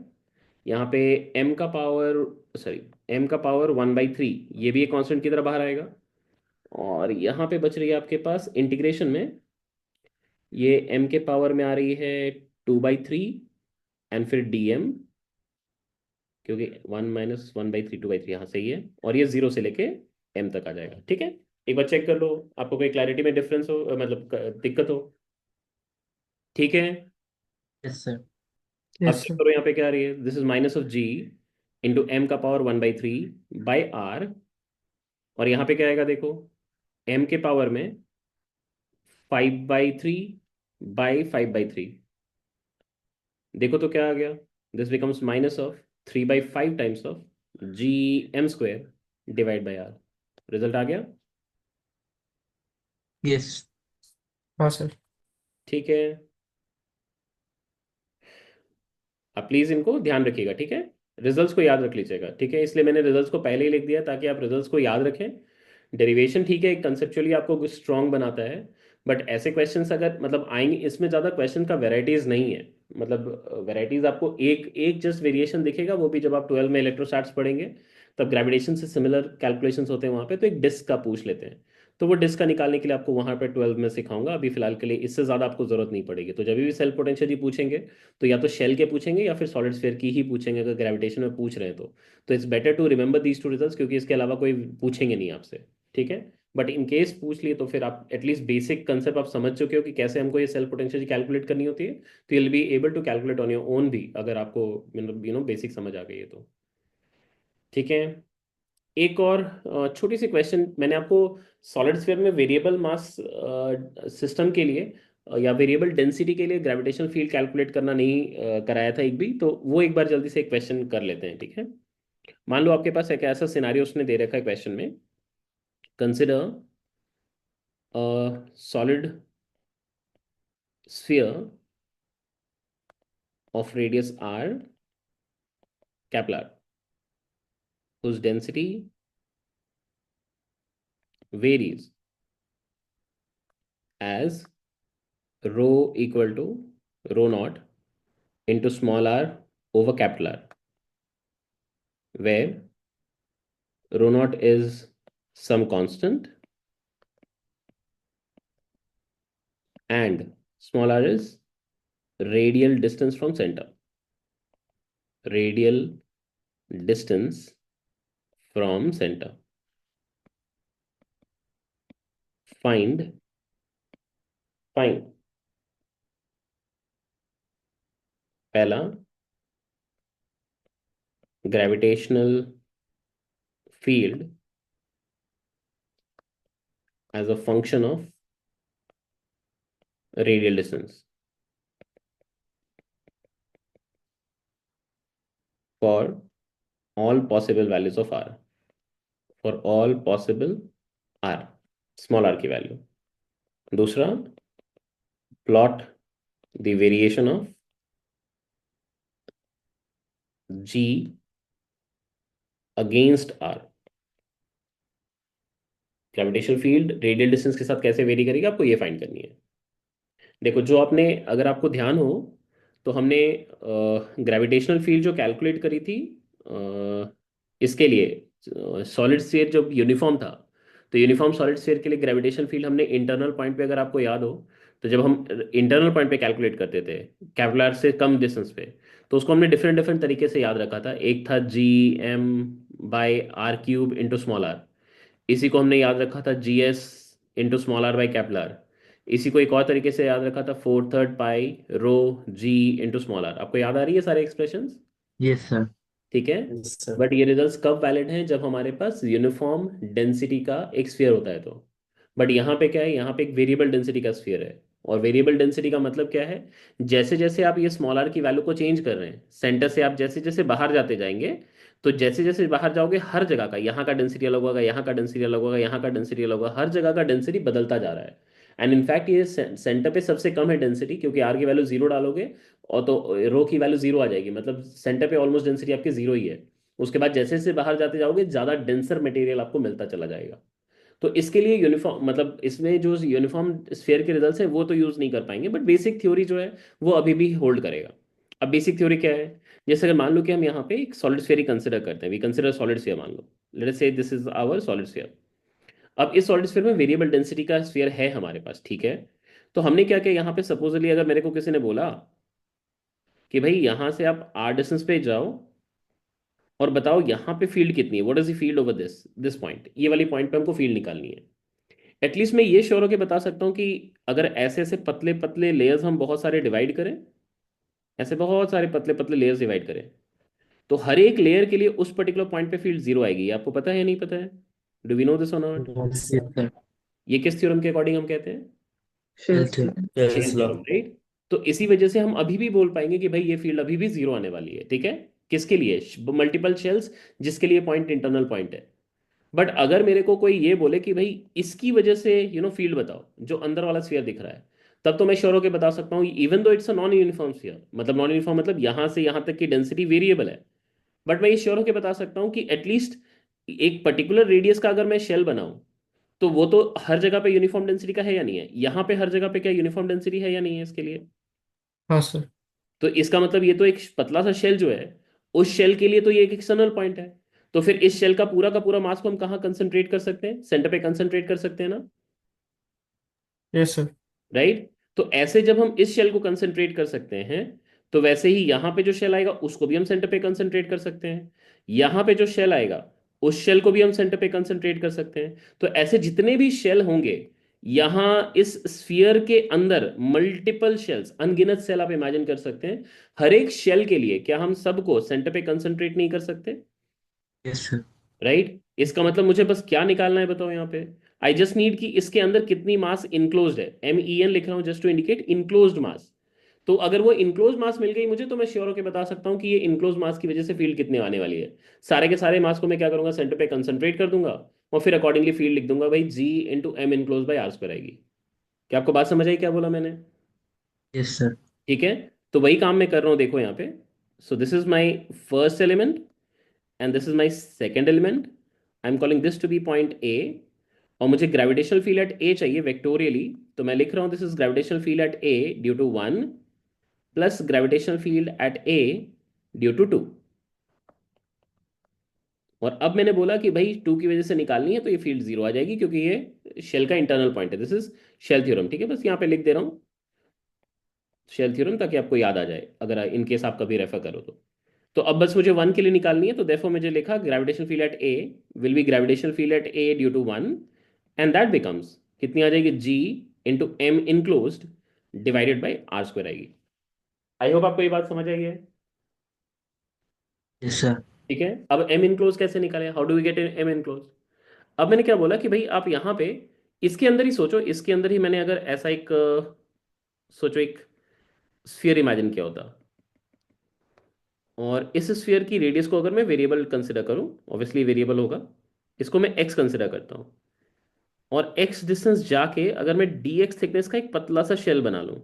यहाँ पे m का पावर, सॉरी, m का पावर 1/3, ये भी एक कांस्टेंट की तरह बाहर आएगा। और यहाँ पे बच रही है आपके पास इंटीग्रेशन में, ये m के पावर में आ रही है 2/3 एंड फिर dm, क्योंकि 1 - 1/3 2/3 यहाँ सही है, और ये 0 से लेके m तक आ जाएगा। ठीक है, एक बार चेक कर लो, आपको कोई क्लैरिटी में डिफरेंस हो, मतलब दिक्कत हो। ठीक है, यस सर। अब Yes, चेक sir. करो यहाँ पे क्या आ रही है, this is minus of ji into m का पावर 1/3 बाई r। और यहाँ पे क्या आएगा देखो, m के पावर में 5/3 बाई 5/3। देखो तो क्या आ गया, this becomes minus of 3/5 times of g m square divide by r। Result आ गया। यस। हाँ sir. ठीक है, आप प्लीज इनको ध्यान रखिएगा। ठीक है, रिजल्ट्स को याद रख लीजिएगा। ठीक है, इसलिए मैंने रिजल्ट्स को पहले ही लिख दिया ताकि आप रिजल्ट्स को याद रखें। डेरिवेशन ठीक है, कंसेप्चुअली आपको स्ट्रांग बनाता है, बट ऐसे क्वेश्चंस अगर मतलब आएंगे, इसमें ज़्यादा क्वेश्चन का वेराइटीज नहीं है। मतलब वेराइटीज आपको एक एक जस्ट वेरिएशन दिखेगा, वो भी जब आप 12 में इलेक्ट्रोस्टैट्स पढ़ेंगे तब ग्रेविटेशन से सिमिलर कैलकुलेशंस होते हैं वहाँ पे। तो एक डिस्क का पूछ लेते हैं, तो वो डिस्क का निकालने के लिए आपको वहाँ पे 12 में सिखाऊंगा। अभी फिलहाल के लिए इससे ज़्यादा आपको जरूरत नहीं पड़ेगी। तो जब भी सेल्फ पोटेंशियल जी पूछेंगे तो या तो शेल के पूछेंगे या फिर सॉलिड स्फीयर की ही पूछेंगे, अगर ग्रेविटेशन में पूछ रहे हैं तो it's better to remember these two results, क्योंकि इसके अलावा कोई पूछेंगे नहीं आपसे। ठीक है, बट इन केस पूछ लिए तो फिर आप एटलीस्ट बेसिक कंसेप्ट आप समझ चुके हो कि कैसे हमको ये सेल्फ पोटेंशियल कैलकुलेट करनी होती है। तो you will be able to calculate on your own भी, अगर आपको बेसिक समझ आ गई है तो। ठीक है, एक और छोटी सी क्वेश्चन मैंने आपको सॉलिड स्फीयर में वेरिएबल मास सिस्टम के लिए या वेरिएबल डेंसिटी के लिए ग्रेविटेशनल फील्ड कैलकुलेट करना नहीं कराया था एक भी, तो वो एक बार जल्दी से एक क्वेश्चन कर लेते हैं। ठीक है, मान लो आपके पास एक ऐसा सिनारियो उसने दे रखा है क्वेश्चन में, consider solid sphere of radius r capital R whose density varies as rho equal to rho naught into small r over capital R, where rho naught is some constant and small r is radial distance from center. Radial distance from center. Find पहला gravitational field as a function of radial distance for all possible values of r, for all possible r, small r की value. दूसरा, plot the variation of g against r। Gravitational field radial distance के साथ कैसे very करेगी आपको ये find करनी है। देखो जो आपने, अगर आपको ध्यान हो तो हमने ग्रेविटेशनल फील्ड जो कैलकुलेट करी थी इसके लिए सॉलिड स्फीयर जब यूनिफॉर्म था, तो यूनिफॉर्म सॉलिड स्फीयर के लिए ग्रेविटेशनल फील्ड हमने इंटरनल पॉइंट पे, अगर आपको याद हो, तो जब हम इंटरनल पॉइंट पे कैलकुलेट करते थे कैपिलर से कम डिस्टेंस पे, तो उसको हमने डिफरेंट डिफरेंट तरीके से याद रखा था। एक था G m/r³ × इसी को हमने याद रखा था Gs × r/कैपिलर। इसी को एक और तरीके से याद रखा था 4/3 π ρg × आपको याद आ रही है सारे एक्सप्रेशंस? Yes sir. ठीक है। Yes sir. बट ये रिजल्ट्स कब वैलिड हैं? जब हमारे पास यूनिफॉर्म डेंसिटी का एक स्फीयर होता है तो। बट यहाँ पे क्या है, यहाँ पे एक वेरिएबल डेंसिटी का स्फीयर है। और वेरिएबल डेंसिटी का मतलब क्या है? जैसे जैसे आप ये स्मॉल आर की वैल्यू को चेंज कर रहे हैं, सेंटर से आप जैसे जैसे बाहर जाते जाएंगे, तो जैसे जैसे बाहर जाओगे हर जगह का, यहाँ का डेंसिटी अलग होगा, यहाँ का डेंसिटी अलग होगा, यहाँ का डेंसिटी अलग होगा, हर जगह का डेंसिटी बदलता जा रहा है। एंड इनफैक्ट ये सेंटर पे सबसे कम है डेंसिटी, क्योंकि आर की वैल्यू जीरो डालोगे और तो रो की वैल्यू जीरो आ जाएगी, मतलब सेंटर पे ऑलमोस्ट डेंसिटी आपकी जीरो ही है। उसके बाद जैसे जैसे बाहर जाते जाओगे ज़्यादा डेंसर मटेरियल आपको मिलता चला जाएगा। तो इसके लिए यूनिफॉर्म, मतलब इसमें जो यूनिफॉर्म स्फीयर के रिजल्ट्स है वो तो यूज़ नहीं कर पाएंगे, बट बेसिक थ्योरी जो है वो अभी भी होल्ड करेगा। अब बेसिक थ्योरी क्या है? जैसे अगर मान लो कि हम यहाँ पे एक सॉलिड स्फीयर ही कंसिडर करते हैं, वी कंसिडर सॉलिड स्फीयर, मान लो let us say this is our solid sphere. अब इस सॉलिड स्फीयर में वेरिएबल डेंसिटी का स्फीयर है हमारे पास, ठीक है। तो हमने क्या किया, यहाँ पे सपोजली अगर मेरे को किसी ने बोला कि भाई यहाँ से आप आर डिस्टेंस पे जाओ और बताओ यहाँ पे फील्ड कितनी है, what is the field over this this point, ये वाली पॉइंट पे हमको फील्ड निकालनी है। एटलीस्ट मैं ये श्योर होकर बता सकता हूँ कि अगर ऐसे ऐसे पतले पतले लेयर्स हम बहुत सारे डिवाइड करें, ऐसे बहुत सारे पतले पतले लेयर्स डिवाइड करें, तो हर एक लेयर के लिए उस पर्टिकुलर पॉइंट पे फील्ड जीरो आएगी। ये आपको पता है या नहीं पता है? डू वी नो दिस और नॉट? Yes sir. ये किस थ्योरम के अकॉर्डिंग हम कहते हैं? शेल्स में। Shell theorem, right. तो इसी वजह से हम अभी भी बोल पाएंगे कि भाई ये फील्ड अभी भी जीरो आने वाली है, ठीक है। किसके लिए? मल्टीपल शेल्स जिसके लिए पॉइंट इंटरनल पॉइंट है। बट अगर मेरे को कोई ये बोले कि भाई इसकी वजह से फील्ड बताओ जो अंदर वाला स्फीयर दिख रहा है, तब तो मैं श्योर होकर बता सकता हूँ even though it's a non uniform sphere, मतलब नॉन यूनिफॉर्म मतलब यहाँ से यहाँ तक की डेंसिटी वेरिएबल है, बट मैं ये श्योर होकर बता सकता हूँ कि एटलीस्ट एक पर्टिकुलर रेडियस का अगर मैं शेल बनाऊं, तो वो तो हर जगह पे यूनिफॉर्म डेंसिटी का है या नहीं है? यहाँ पे हर जगह पे क्या यूनिफॉर्म डेंसिटी है या नहीं है इसके लिए? हाँ सर। तो इसका मतलब ये तो एक पतला सा शेल जो है, उस शेल के लिए तो ये एक एक्सटर्नल पॉइंट है। तो फिर इस शेल का पूरा मास को हम कहाँ कंसंट्रेट कर सकते हैं? सेंटर पे कंसंट्रेट कर सकते हैं ना, यस सर। राइट। तो ऐसे जब हम इस शेल को कंसंट्रेट कर सकते हैं, तो वैसे ही यहाँ पे जो शेल आएगा उसको भी हम सेंटर पे कंसंट्रेट कर सकते हैं। यहाँ पे जो शेल आएगा उस शेल को भी हम सेंटर पे कंसंट्रेट कर सकते हैं। तो ऐसे जितने भी शेल होंगे यहाँ इस स्फीयर के अंदर, मल्टीपल शेल्स, अनगिनत सेल आप इमेजिन कर सकते हैं, हर एक शेल के लिए क्या हम सबको सेंटर पे कंसंट्रेट नहीं कर सकते? Yes sir. राइट। इसका मतलब मुझे बस क्या निकालना है बताओ यहाँ पे? आई जस्ट नीड कि इसके अंदर कितनी मास इनक्लोज्ड है, MEN लिख रहा हूँ जस्ट टू इंडिकेट इनक्लोज्ड मास। तो अगर वो इनक्लोज मास मिल गई मुझे, तो मैं श्योर होकर बता सकता हूँ कि ये इनक्लोज मास की वजह से फील्ड कितने आने वाली है। सारे के सारे मास को मैं क्या करूंगा, सेंटर पे कंसंट्रेट कर दूंगा और फिर अकॉर्डिंगली फील्ड लिख दूंगा, भाई G × M enclosed/r² आएगी। क्या आपको बात समझ आई क्या बोला मैंने? Yes sir. ठीक है। तो वही काम मैं कर रहा हूँ, देखो यहाँ पे। So this is my first element and this is my second element. I am calling this to be point A, और मुझे ग्रेविटेशनल फील्ड एट A चाहिए वेक्टोरियली, तो मैं लिख रहा हूँ this is gravitational field at A due to 1 plus gravitational field at A due to 2। और अब मैंने बोला कि भाई 2 की वजह से निकालनी है, तो ये फील्ड जीरो आ जाएगी क्योंकि ये शेल का इंटरनल पॉइंट है। दिस इज शेल थ्योरम, ठीक है। बस यहाँ पे लिख दे रहा हूँ शेल थ्योरम ताकि आपको याद आ जाए, अगर इन केस आप कभी रेफर करो तो अब बस मुझे 1 के लिए निकालनी है, तो देयरफॉर मुझे लिखा gravitational field at A will be gravitational field at A due to 1, and that becomes कितनी आ जाएगी, G × M enclosed divided by r² आएगी। आई होप आपको ये बात समझ आई है। Yes sir. ठीक है। अब M enclosed कैसे निकाले, how do we get M enclosed? अब मैंने क्या बोला कि भाई आप यहाँ पे इसके अंदर ही सोचो, इसके अंदर ही मैंने अगर ऐसा एक सोचो एक स्फीयर इमेजिन किया होता, और इस स्फीयर की रेडियस को अगर मैं वेरिएबल कंसिडर करूं, ऑब्वियसली वेरिएबल होगा, इसको मैं x कंसिडर करता हूं, और x डिस्टेंस जाके अगर मैं dx थिकनेस का एक पतला सा शेल बना लूं,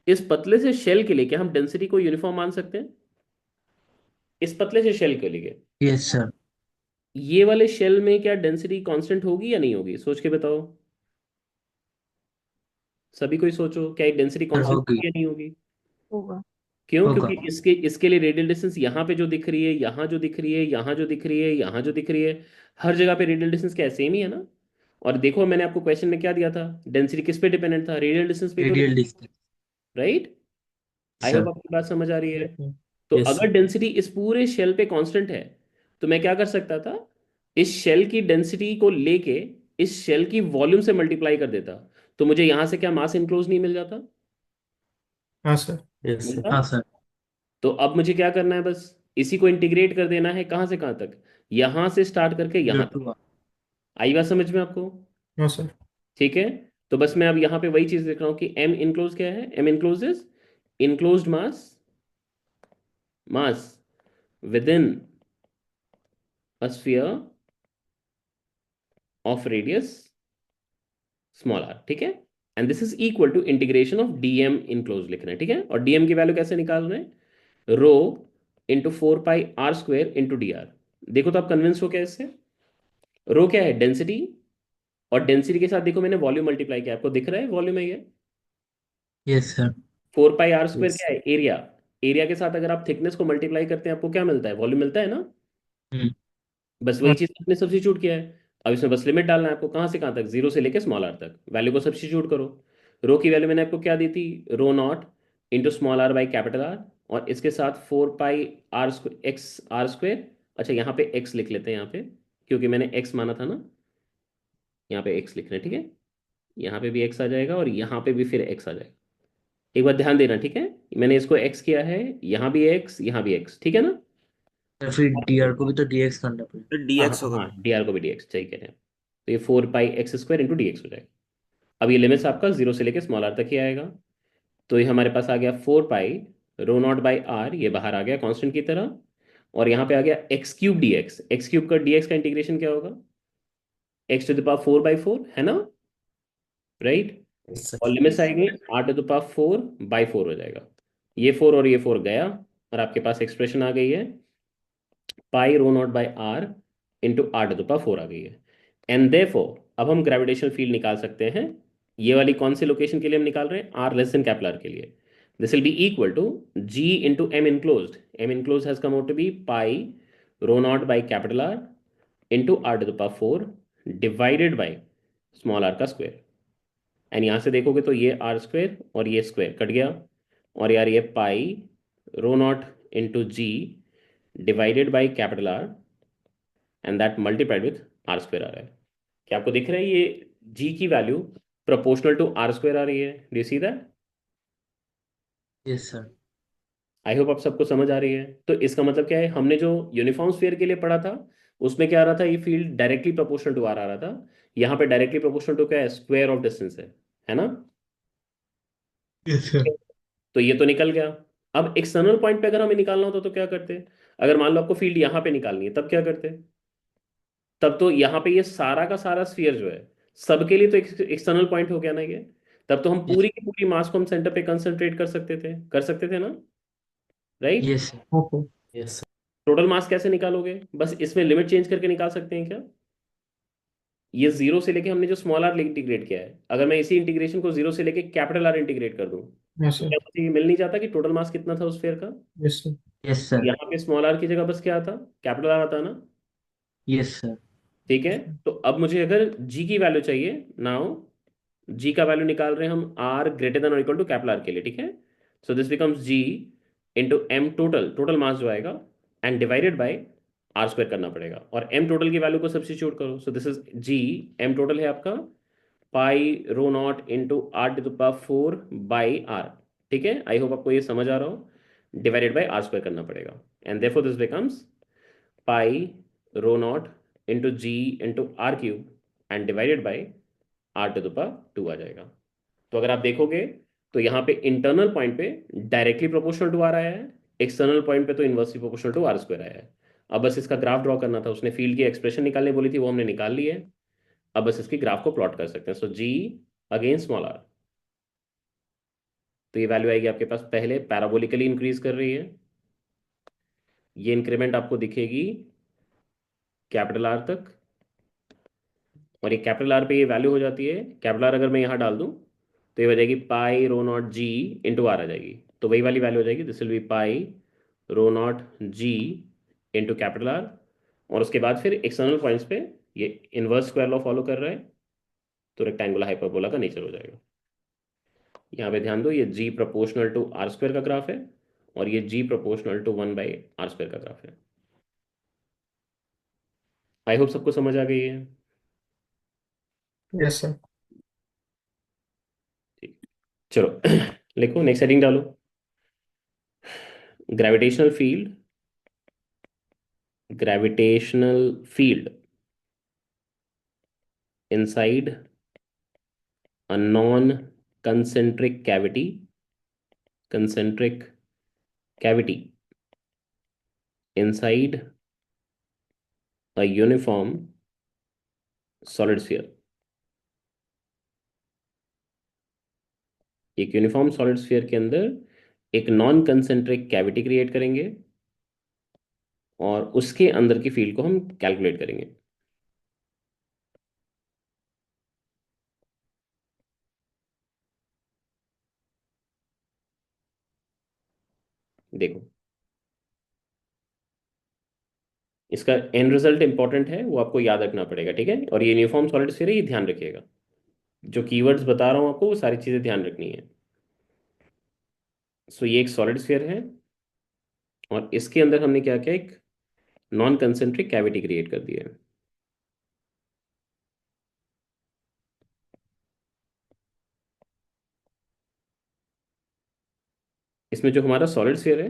इस पतले से शेल के लिए क्या हम डेंसिटी को यूनिफॉर्म मान सकते हैं? इस पतले से शेल के लिए यस सर। ये वाले शेल में क्या डेंसिटी कांस्टेंट होगी या नहीं होगी? सोच के बताओ। सभी कोई सोचो, क्या डेंसिटी सर कांस्टेंट होगी। होगी या नहीं होगी? होगा। क्यों? होगा। क्योंकि इसके लिए रेडियल डिस्टेंस यहाँ पे जो दिख रही है, यहाँ जो दिख रही है, यहाँ जो दिख रही है, यहाँ जो दिख रही है, हर जगह पे रेडियल डिस्टेंस क्या है, सेम ही है ना। और देखो मैंने आपको क्वेश्चन में क्या दिया था, डेंसिटी किस पे डिपेंडेंट था, रेडियल डिस्टेंस पे तो, radial distance. Right. I hope sir. आपकी बात समझ आ रही है। Yes, sir. तो यस अगर सर। डेंसिटी इस पूरे शेल पे कांस्टेंट है, तो मैं क्या कर सकता था, इस शेल की डेंसिटी को लेके इस शेल की वॉल्यूम से मल्टीप्लाई कर देता, तो मुझे यहां से क्या मास इनक्लोज नहीं मिल जाता? हाँ सर. Yes sir. मिलता। हाँ सर। तो अब मुझे क्या करना है, बस इसी को इंटीग्रेट कर देना है, कहां से कहां तक, यहां से स्टार्ट करके जीरो यहां तक। टू। आई बात समझ में आपको? हाँ सर. ठीक है। तो बस मैं अब यहाँ पे वही चीज देख रहा हूँ कि एम इनक्लोज क्या है, M enclose is enclosed mass, mass within a sphere of radius small r. ठीक है। And this is equal to integration of dm enclose लिखना है। ठीक है। और डीएम की वैल्यू कैसे निकाल रहे हैं, रो इंटू 4 पाई r² इंटू डी आर। देखो तो आप कन्विंस हो क्या इससे? रो क्या है, डेंसिटी, और डेंसिटी के साथ देखो मैंने वॉल्यूम मल्टीप्लाई किया, आपको दिख रहा है वॉल्यूम है ये। Yes sir. 4 पाई r² यस। क्या है, एरिया। एरिया के साथ अगर आप थिकनेस को मल्टीप्लाई करते हैं आपको क्या मिलता है, वॉल्यूम मिलता है ना। हम्म। बस वही चीज आपने सब्स्टिट्यूट किया है। अब इसमें बस लिमिट डालना है आपको, कहाँ से कहाँ तक, जीरो से लेके स्मॉल आर तक, वैल्यू को सब्स्टिट्यूट करो। रो की वैल्यू मैंने आपको क्या दी थी, rho not into small R by capital R, और इसके साथ 4 पाई r² अच्छा यहाँ पे x लिख लेते हैं यहाँ पे, क्योंकि मैंने x माना था ना, यहाँ पे x लिख रहे हैं। ठीक है। यहाँ पे भी x आ जाएगा और यहाँ पे भी फिर x आ जाएगा। एक बार ध्यान देना, ठीक है। मैंने इसको x किया है, यहाँ भी x, यहाँ भी x, ठीक है ना। सर फिर डीआर को भी तो डीएक्स करना पड़ेगा। फिर हाँ डीएक्स होगा। हाँ, डी आर को भी डी एक्स, सही कह रहे हैं। तो ये 4 पाई x² इंटू डी एक्स हो जाएगा। अब ये लिमिट्स आपका जीरो से लेके स्मॉल आर तक ही आएगा। तो ये हमारे पास आ गया 4 पाई ρ0/r, ये बाहर आ गया कांस्टेंट की तरह। और यहाँ पे आ गया x³ dx, x³ का dx का इंटीग्रेशन क्या होगा, x⁴/4 है ना, राइट। यस और सर। लिमिट्स आएंगे r⁴/4 हो जाएगा। ये 4 और ये 4 गया, और आपके पास एक्सप्रेशन आ गई है π ρ0/r इंटू r⁴ आ गई है। एंड देयरफॉर अब हम ग्रेविटेशनल फील्ड निकाल सकते हैं। ये वाली कौन से लोकेशन के लिए हम निकाल रहे हैं, r लेस देन कैपिलर के लिए। This will be equal to g into M enclosed, M enclose has come out to be π ρ0/R into r⁴ divided by small R का स्क्वायर। एंड यहाँ से देखोगे तो ये r² और ये स्क्वायर कट गया, और यार ये π ρ0 into g divided by capital R, and that multiplied with r² आ रहा है। क्या आपको दिख रहा है ये g की वैल्यू प्रोपोर्शनल टू r² आ रही है, do you see that? Yes sir. I hope आप सबको समझ आ रही है। तो इसका मतलब क्या है, हमने जो यूनिफॉर्म स्फीयर के लिए पढ़ा था उसमें क्या आ रहा था, ये field directly proportional to r आ रहा था। यहाँ पे डायरेक्टली प्रोपोर्शनल टू क्या है, स्क्वायर ऑफ डिस्टेंस है ना। Yes sir. तो ये तो निकल गया। अब एक्सटर्नल पॉइंट पे अगर हमें निकालना होता तो क्या करते, अगर मान लो आपको फील्ड यहाँ पे निकालनी है तब क्या करते, तब तो यहाँ पे ये सारा का सारा स्फीयर जो है सबके लिए तो एक्सटर्नल पॉइंट हो गया ना ये। तब तो हम पूरी की पूरी मास को हम सेंटर पे कंसंट्रेट कर सकते थे ना, राइट। Yes sir. हाँ sir. Yes sir. Total mass कैसे निकालोगे, बस इसमें लिमिट चेंज करके निकाल सकते हैं क्या। ये जीरो से लेके हमने जो स्मॉल आर इंटीग्रेट किया है, अगर मैं इसी इंटीग्रेशन को जीरो से लेके कैपिटल आर इंटीग्रेट कर दूं, हाँ तो सर. क्या मुझे ये मिल नहीं जाता कि टोटल मास कितना था उस स्फीयर का। Yes sir. Yes sir. यहाँ पे स्मॉल आर की जगह बस क्या आता, कैपिटल आर आता ना। Yes sir. ठीक है। तो अब मुझे अगर जी की वैल्यू चाहिए, नाउ जी का वैल्यू निकाल रहे हैं हम आर ग्रेटर देन और इक्वल टू कैपिटल आर के लिए। ठीक है। So this becomes G into M total, total mass जो आएगा, एंड डिवाइडेड बाई r² करना पड़ेगा, और m टोटल की वैल्यू को सब्स्टिट्यूट करो। So this is G, m total है आपका π ρ0 इंटू r⁴/r। ठीक है। आई होप आपको ये समझ आ रहा हो, डिवाइडेड बाई r² करना पड़ेगा, and therefore this becomes π ρ0 into g into r³ and divided by r⁴ आ जाएगा। तो अगर आप देखोगे तो यहाँ पे इंटरनल पॉइंट पे डायरेक्टली प्रोपोर्शनल टू आर आया है, एक्सटर्नल पॉइंट पे तो इनवर्सली प्रोपोर्शनल टू r² आया है। अब बस इसका ग्राफ ड्रॉ करना था, उसने फील्ड की एक्सप्रेशन निकालने बोली थी, वो हमने निकाल ली है। अब बस इसकी ग्राफ को प्लॉट कर सकते हैं। सो जी अगेन स्मॉल आर, तो ये वैल्यू आएगी आपके पास, पहले पैराबोलिकली इंक्रीज कर रही है, ये इंक्रीमेंट आपको दिखेगी कैपिटल आर तक, और ये कैपिटल आर पे ये वैल्यू हो जाती है, कैपिटल आर अगर मैं यहाँ डाल दूँ तो ये हो जाएगी pi rho naught G into R आ जाएगी, तो वही वाली वैल्यू हो जाएगी, this will be pi rho naught G into capital R, और उसके बाद फिर एक्सटर्नल पॉइंट्स पे ये इनवर्स स्क्वायर लॉ फॉलो कर रहा है, तो रेक्टेंगुलर हाइपरबोला का नेचर हो जाएगा। यहाँ पे ध्यान दो, ये जी प्रोपोर्शनल टू आर स्क्वायर का ग्राफ है, और ये जी प्रोपोर्शनल टू 1/r² का ग्राफ है। आई होप सबको समझ आ गई है। Yes, sir. ठीक, चलो लिखो, नेक्स्ट हेडिंग डालो, gravitational field, gravitational field inside a non-concentric cavity inside a uniform solid sphere। एक यूनिफॉर्म सॉलिड स्फीयर के अंदर एक नॉन कंसेंट्रिक कैविटी क्रिएट करेंगे, और उसके अंदर की फील्ड को हम कैलकुलेट करेंगे। देखो, इसका एंड रिजल्ट इंपॉर्टेंट है, वो आपको याद रखना पड़ेगा, ठीक है। और ये यूनिफॉर्म सॉलिड स्फीयर है, ये ध्यान रखिएगा, जो कीवर्ड्स बता रहा हूँ आपको वो सारी चीजें ध्यान रखनी है। सो ये एक सॉलिड स्फीयर है, और इसके अंदर हमने क्या किया, एक नॉन कंसेंट्रिक कैविटी क्रिएट कर दिया है। इसमें जो हमारा सॉलिड स्फीयर है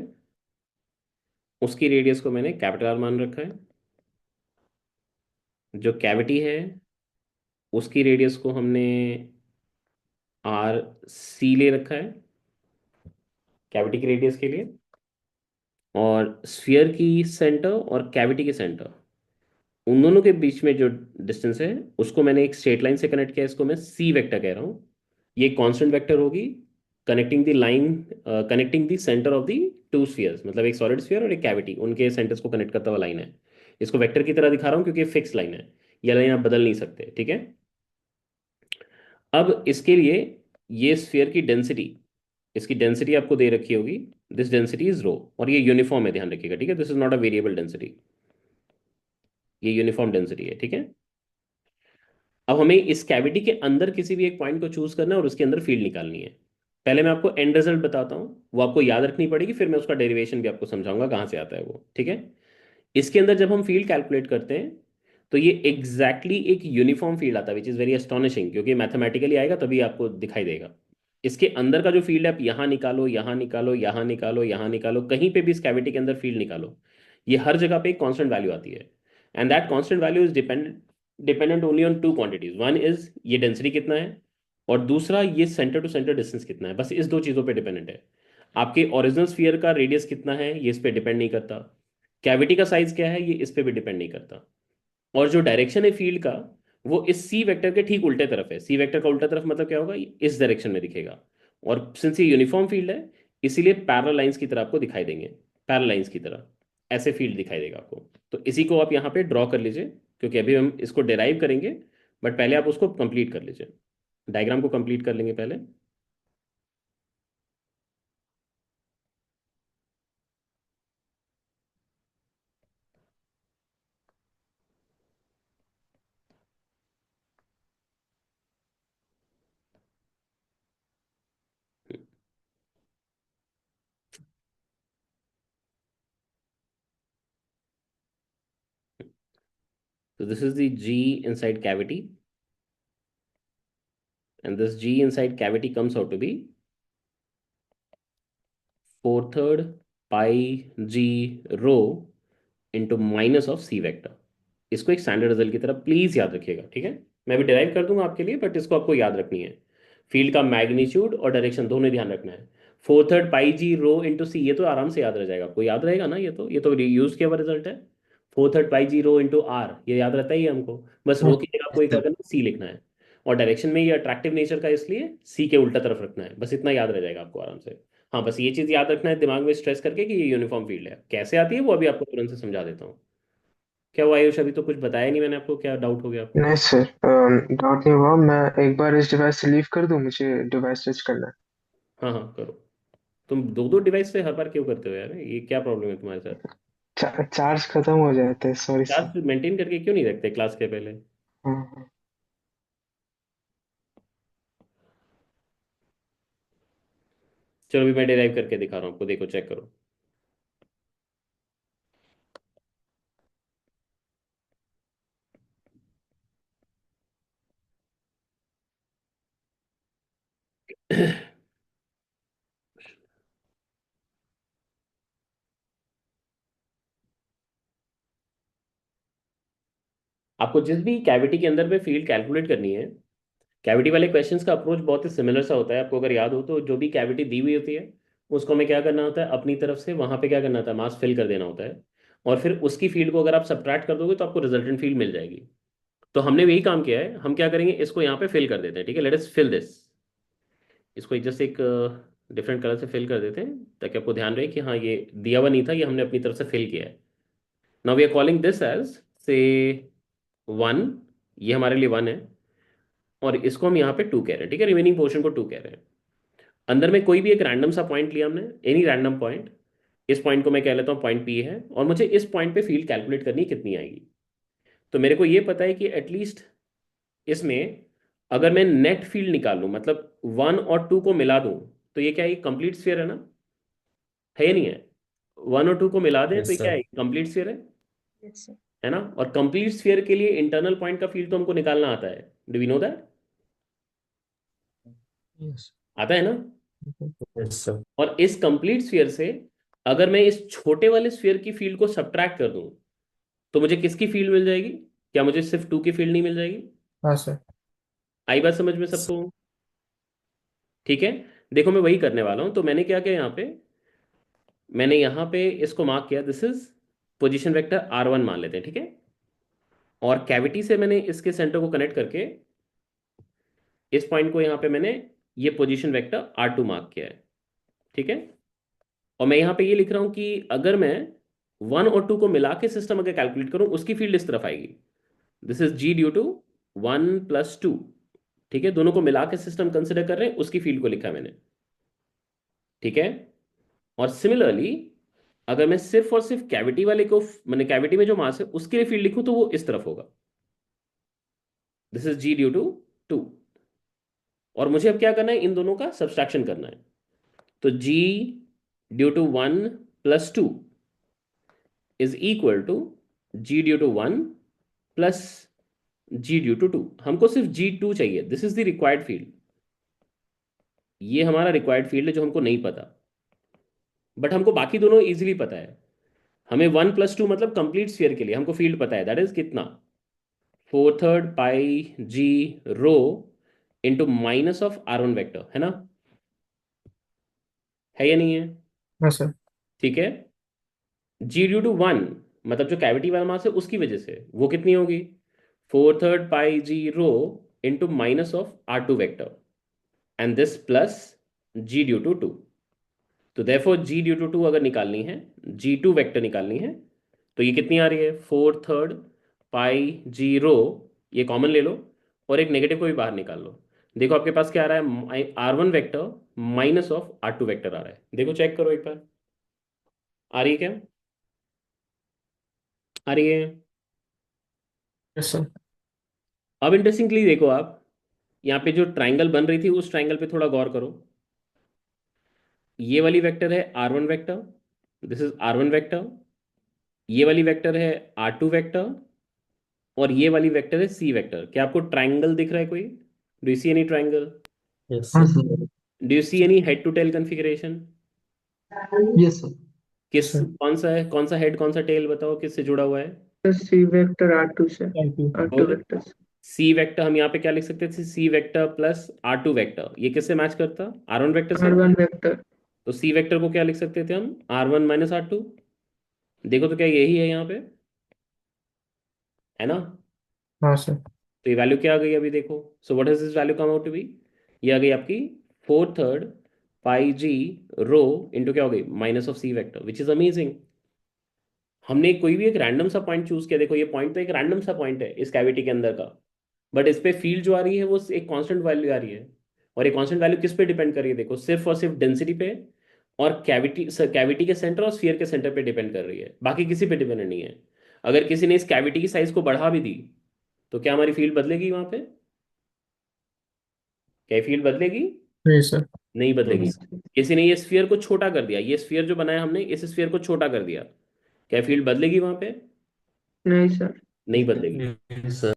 उसकी रेडियस को मैंने कैपिटल आर मान रखा है, जो कैविटी है उसकी रेडियस को हमने आर सी ले रखा है कैविटी की रेडियस के लिए, और स्फीयर की सेंटर और कैविटी के सेंटर, उन दोनों के बीच में जो डिस्टेंस है उसको मैंने एक स्ट्रेट लाइन से कनेक्ट किया, इसको मैं सी वेक्टर कह रहा हूँ। ये कांस्टेंट वेक्टर होगी connecting the line, connecting the centre of the two spheres, मतलब एक सॉलिड स्फीयर और एक कैविटी, उनके सेंटर्स को कनेक्ट करता हुआ लाइन है। इसको वेक्टर की तरह दिखा रहा हूँ क्योंकि ये फिक्स लाइन है, यह लाइन आप बदल नहीं सकते, ठीक है। अब इसके लिए ये स्फीयर की डेंसिटी, इसकी डेंसिटी आपको दे रखी होगी, दिस डेंसिटी इज रो, और ये यूनिफॉर्म है, ध्यान रखिएगा, ठीक है। This is not a variable density, ये यूनिफॉर्म डेंसिटी है, ठीक है। अब हमें इस कैविटी के अंदर किसी भी एक पॉइंट को चूज करना है और उसके अंदर फील्ड निकालनी है। पहले मैं आपको एंड रिजल्ट बताता हूँ, वो आपको याद रखनी पड़ेगी, फिर मैं उसका डेरिवेशन भी आपको समझाऊंगा कहाँ से आता है वो, ठीक है। इसके अंदर जब हम फील्ड कैलकुलेट करते हैं तो ये एग्जैक्टली एक यूनिफॉर्म फील्ड आता है, विच इज़ वेरी एस्टोनिशिंग, क्योंकि मैथमेटिकली आएगा तभी आपको दिखाई देगा। इसके अंदर का जो फील्ड है, आप यहाँ निकालो, यहाँ निकालो, यहाँ निकालो, यहाँ निकालो, कहीं पे भी इस कैविटी के अंदर फील्ड निकालो, ये हर जगह पे एक कांस्टेंट वैल्यू आती है, and that constant value is dependent only on two quantities, one is ये डेंसिटी कितना है, और दूसरा ये सेंटर टू सेंटर डिस्टेंस कितना है, बस इस दो चीज़ों पे डिपेंडेंट है। आपके ओरिजिनल स्फीयर का रेडियस कितना है ये इस पे डिपेंड नहीं करता, कैविटी का साइज क्या है ये इस पे भी डिपेंड नहीं करता, और जो डायरेक्शन है फील्ड का वो इस सी वेक्टर के ठीक उल्टे तरफ है। सी वेक्टर का उल्टा तरफ मतलब क्या होगा, ये इस डायरेक्शन में दिखेगा, और सिंस ये यूनिफॉर्म फील्ड है इसीलिए पैरेलल लाइंस की तरह आपको दिखाई देंगे, पैरेलल लाइंस की तरह ऐसे फील्ड दिखाई देगा आपको। तो इसी को आप यहाँ पे ड्रॉ कर लीजिए, क्योंकि अभी हम इसको डिराइव करेंगे, बट पहले आप उसको कंप्लीट कर लीजिए, डायग्राम को कंप्लीट कर लेंगे पहले। So this is the G inside cavity, and this G inside cavity comes out to be 4/3 pi G rho into minus of C vector. इसको एक स्टैंडर्ड रिजल्ट की तरह प्लीज याद रखिएगा, ठीक है। मैं भी डिराइव कर दूंगा आपके लिए, बट इसको आपको याद रखनी है, फील्ड का मैग्नीट्यूड और डायरेक्शन दोनों ही ध्यान रखना है। 4/3 पाई जी रो इंटू सी, ये तो आराम से याद रह जाएगा आपको, याद रहेगा ना, ये तो यूज किया हुआ रिजल्ट है। 4/3 pi ji rho into are, ये याद रहता ही है हमको, बस रो की जगह आपको एक क्या करना है, सी लिखना है, और डायरेक्शन में ये अट्रैक्टिव नेचर का इसलिए सी के उल्टा तरफ रखना है, बस इतना याद रह जाएगा आपको आराम से। हाँ, बस ये चीज़ याद रखना है दिमाग में स्ट्रेस करके कि ये यूनिफॉर्म फील्ड है, कैसे आती है वो अभी आपको तुरंत से समझा देता हूँ। क्या हुआ आयुष, अभी तो कुछ बताया नहीं मैंने आपको, क्या डाउट हो गया आपको? नहीं सर, डाउट नहीं हुआ। मैं एक बार इस डिवाइस से लीव कर दूं, मुझे डिवाइस स्विच करना है। हाँ हाँ करो। तुम दो दो डिवाइस से हर बार क्यों करते हो यार, ये क्या प्रॉब्लम है तुम्हारे साथ? चार्ज खत्म हो जाता है, सॉरी सर। क्लास मेंटेन करके क्यों नहीं रखते क्लास के पहले? हाँ हाँ। चलो अभी मैं डिराइव करके दिखा रहा हूँ आपको, देखो चेक करो। आपको जिस भी कैविटी के अंदर में फील्ड कैलकुलेट करनी है, कैविटी वाले क्वेश्चंस का अप्रोच बहुत ही सिमिलर सा होता है। आपको अगर याद हो तो जो भी कैविटी दी हुई होती है, उसको हमें क्या करना होता है, अपनी तरफ से वहां पे क्या करना होता है, मास फिल कर देना होता है। और फिर उसकी फील्ड को अगर आप सब्ट्रैक्ट कर दोगे तो आपको रिजल्टेंट फील्ड मिल जाएगी। तो हमने वही काम किया है, हम क्या करेंगे, इसको यहाँ पे फिल कर देते हैं। ठीक है, लेट अस फिल दिस। इसको जस्ट एक डिफरेंट कलर से फिल कर देते हैं ताकि आपको ध्यान रहे कि हाँ ये दिया हुआ नहीं था, ये हमने अपनी तरफ से फिल किया है। Now we are calling this as से 1, ये हमारे लिए 1 है। और इसको हम यहाँ पे 2 कह रहे हैं। ठीक है, रिमेनिंग पोर्शन को 2 कह रहे हैं। अंदर में कोई भी एक रैंडम सा पॉइंट लिया हमने, एनी रैंडम पॉइंट। इस पॉइंट को मैं कह लेता हूँ पॉइंट पी है, और मुझे इस पॉइंट पे फील्ड कैलकुलेट करनी है, कितनी आएगी। तो मेरे को ये पता है कि एटलीस्ट इसमें अगर मैं नेट फील्ड निकाल लूँ, मतलब 1 और 2 को मिला दूं, तो ये क्या है, कंप्लीट स्फीयर है ना? है या नहीं है? 1 और 2 को मिला दें तो यस ये क्या सर। है, कंप्लीट स्फीयर है। Yes, sir. है ना? और कंप्लीट स्फीयर के लिए इंटरनल पॉइंट का फील्ड तो हमको निकालना आता है। Do we know that? Yes. आता है ना? Yes sir. और इस कंप्लीट स्फीयर से अगर मैं इस छोटे वाले स्फीयर की फील्ड को सब्ट्रैक्ट कर दूं, तो मुझे किसकी फील्ड मिल जाएगी? क्या मुझे सिर्फ 2 की फील्ड नहीं मिल जाएगी? हाँ सर। आई बात समझ में सबको? ठीक है। देखो मैं वही करने वाला हूं। तो मैंने क्या किया यहाँ पे, मैंने यहाँ पे इसको मार्क किया, this is position vector R1 मान लेते हैं। ठीक है। और कैविटी से मैंने इसके सेंटर को कनेक्ट करके इस पॉइंट को यहाँ पे मैंने ये पोजीशन वेक्टर R2 मार्क किया है। ठीक है। और मैं यहाँ पे ये लिख रहा हूँ कि अगर मैं 1 और 2 को मिला के सिस्टम अगर कैलकुलेट करूँ, उसकी फील्ड इस तरफ आएगी। This is G due to 1 + 2। ठीक है, दोनों को मिला के सिस्टम कंसिडर कर रहे हैं, उसकी फील्ड को लिखा है मैंने। ठीक है। और सिमिलरली अगर मैं सिर्फ और सिर्फ कैविटी वाले को, मैंने कैविटी में जो मास है उसके लिए फील्ड लिखूं, तो वो इस तरफ होगा। This is G due to 2। और मुझे अब क्या करना है, इन दोनों का सब्सट्रैक्शन करना है। तो G due to 1 + 2 is equal to G due to 1 plus G due to 2। हमको सिर्फ G2 चाहिए, this is the required field. ये हमारा रिक्वायर्ड फील्ड है जो हमको नहीं पता, बट हमको बाकी दोनों इजीली पता है। हमें 1 + 2 मतलब कंप्लीट स्फीयर के लिए हमको फील्ड पता है, दैट इज कितना, 4/3 πg ρ into minus of R1 vector, है ना? है या नहीं है? हाँ सर। ठीक है। G ड्यू टू 1 मतलब जो कैविटी वाला मास है उसकी वजह से वो कितनी होगी, 4/3 πg ρ into minus of R2 vector, and this plus G due to 2। तो देयरफॉर G ड्यू टू 2 अगर निकालनी है, G2 वेक्टर निकालनी है, तो ये कितनी आ रही है, 4/3 πg ρ। ये कॉमन ले लो और एक नेगेटिव को भी बाहर निकाल लो। देखो आपके पास क्या आ रहा है, R1 vector minus of R2 vector आ रहा है। देखो चेक करो एक बार, आ रही है क्या? आ रही है? Yes sir. अब इंटरेस्टिंगली देखो आप, यहाँ पे जो ट्राइंगल बन रही थी उस ट्राइंगल पे थोड़ा गौर करो। ये वाली वेक्टर है R1 vector, this is R1 vector. ये वाली वेक्टर है R2 वेक्टर। और ये वाली वेक्टर है C वेक्टर। क्या आपको ट्राइंगल दिख रहा है कोई? Do you see any triangle? Yes हाँ sir. Sir. Do you see any head to tail configuration? Yes sir. किस, सर। कौन सा है, कौन सा हेड कौन सा टेल, बताओ किससे जुड़ा हुआ है? तो C वेक्टर R2 से, thank you. R2 good. Vector से। सी वेक्टर हम यहाँ पे क्या लिख सकते थे, C vector plus R2 vector, ये किससे मैच करता, R1 वेक्टर से ना? R1 vector. तो सी वेक्टर को क्या लिख सकते थे हम, R1 - R2। देखो तो क्या यही है यहाँ पे, है ना? हाँ सर। तो ये वैल्यू क्या आ गई अभी देखो, so what is this value come out to be, ये आ गई आपकी 4/3 πg ρ इंटू क्या हो गई, minus of C vector, which is amazing. हमने कोई भी एक रैंडम सा पॉइंट चूज किया, देखो ये पॉइंट तो एक रैंडम सा पॉइंट है इस कैविटी के अंदर का, बट इस पे फील्ड जो आ रही है वो एक कांस्टेंट वैल्यू आ रही है। और ये कांस्टेंट वैल्यू किस पे डिपेंड कर रही है, देखो सिर्फ और सिर्फ डेंसिटी पे, और कैविटी कैविटी के सेंटर और स्फीयर के सेंटर पे डिपेंड कर रही है, बाकी किसी पे डिपेंड नहीं है। अगर किसी ने इस कैविटी की साइज को बढ़ा भी दी तो क्या हमारी फील्ड बदलेगी वहां पे? क्या फील्ड बदलेगी? नहीं सर। नहीं बदलेगी। Yes, sir. किसी ने ये स्फीयर को छोटा कर दिया, ये स्फीयर जो बनाया हमने इस स्फीयर को छोटा कर दिया, क्या फील्ड बदलेगी वहां पे? नहीं सर। नहीं बदलेगी। नहीं सर।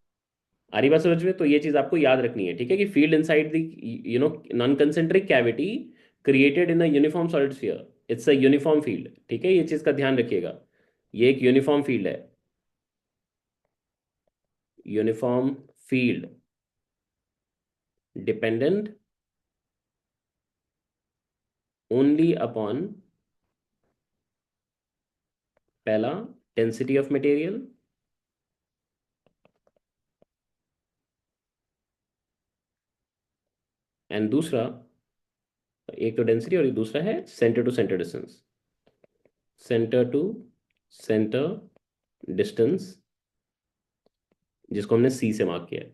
आ रही बात समझ में? तो ये चीज आपको याद रखनी है, ठीक है, कि field inside the non concentric cavity created in a uniform solid sphere, it's a uniform field, ठीक है, ये चीज का ध्यान रखिएगा। ये एक यूनिफॉर्म फील्ड है, uniform field dependent only upon, पहला, डेंसिटी ऑफ मटेरियल, एंड दूसरा, एक तो डेंसिटी और दूसरा है centre to centre distance, centre to centre distance, जिसको हमने सी से मार्क किया है,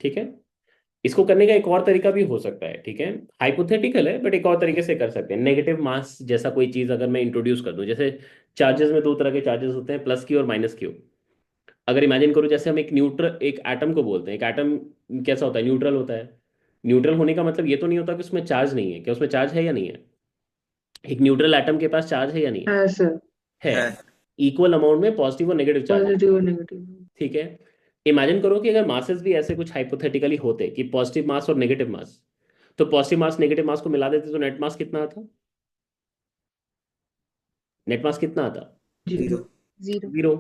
ठीक है। इसको करने का एक और तरीका भी हो सकता है, ठीक है, हाइपोथेटिकल है बट एक और तरीके से कर सकते हैं। नेगेटिव मास जैसा कोई चीज अगर मैं इंट्रोड्यूस कर दूं, जैसे चार्जेस में दो तरह के चार्जेस होते हैं, प्लस क्यू और माइनस क्यू। अगर इमेजिन करो जैसे हम एक न्यूट्रल, एक एटम को बोलते हैं, एक एटम कैसा होता है, न्यूट्रल होता है। न्यूट्रल होने का मतलब ये तो नहीं होता कि उसमें चार्ज नहीं है, क्या उसमें चार्ज है या नहीं है? एक न्यूट्रल एटम के पास चार्ज है या नहीं है? हाँ सर। है। इक्वल अमाउंट में पॉजिटिव और नेगेटिव चार्ज, पॉजिटिव और नेगेटिव। ठीक है। इमेजिन करो कि अगर मासेस भी ऐसे कुछ हाइपोथेटिकली होते कि पॉजिटिव मास और नेगेटिव मास, तो पॉजिटिव मास नेगेटिव मास को मिला देते तो नेट मास कितना आता? नेट मास कितना आता? जीरो। जीरो। जीरो।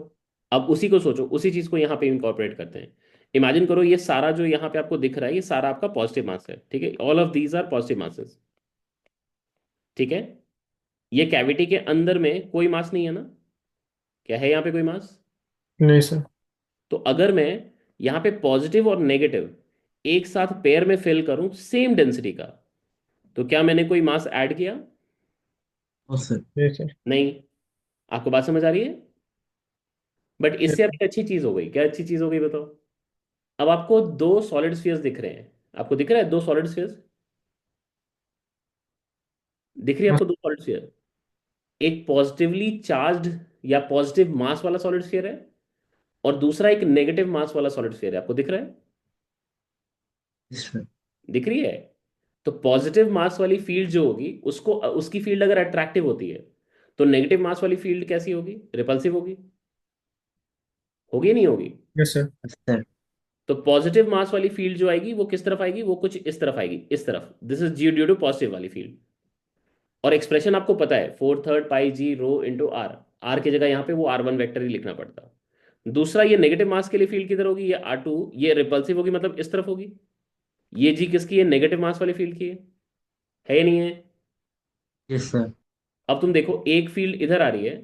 अब उसी को सोचो, उसी चीज को यहाँ पे इंकॉर्पोरेट करते हैं। इमेजिन करो ये सारा जो यहाँ पे आपको दिख रहा है ये सारा आपका पॉजिटिव मास है, ठीक है, all of these are positive masses, ठीक है। ये कैविटी के अंदर में कोई मास नहीं है ना? क्या है यहाँ पे कोई मास? नहीं सर। तो अगर मैं यहाँ पे पॉजिटिव और नेगेटिव एक साथ पेयर में फिल करूं सेम डेंसिटी का, तो क्या मैंने कोई मास ऐड किया? हाँ सर। नहीं सर। नहीं। आपको बात समझ आ रही है? बट इससे अब एक अच्छी चीज हो गई, क्या अच्छी चीज हो गई बताओ? अब आपको दो सॉलिड स्फीयर्स दिख रहे हैं, आपको दिख रहा है दो सॉलिड स्फीयर्स, दिख रही है हाँ आपको दो सॉलिड स्फीयर? एक पॉजिटिवली चार्ज्ड या पॉजिटिव मास वाला सॉलिड स्फीयर है, और दूसरा एक नेगेटिव मास वाला सॉलिड स्फीयर है, आपको दिख रहा है? सर। दिख रही है? तो पॉजिटिव मास वाली फील्ड जो होगी उसको, उसकी फील्ड अगर अट्रैक्टिव होती है, तो नेगेटिव मास वाली फील्ड कैसी होगी? रिपल्सिव होगी। होगी या नहीं होगी? Yes sir. सर। तो पॉजिटिव मास वाली फील्ड जो आएगी वो किस तरफ आएगी? वो कुछ इस तरफ आएगी, इस तरफ, this is G due to positive वाली फील्ड। और एक्सप्रेशन आपको पता है, 4/3 पाई जी रो इंटू आर, आर की जगह यहाँ पे वो R1 वेक्टर ही लिखना पड़ता। दूसरा, ये नेगेटिव मास के लिए फील्ड किधर होगी? ये R2, ये रिपल्सिव होगी, मतलब इस तरफ होगी। ये जी किसकी है? नेगेटिव मास वाली फील्ड की है या नहीं है? Yes sir. अब तुम देखो, एक फील्ड इधर आ रही है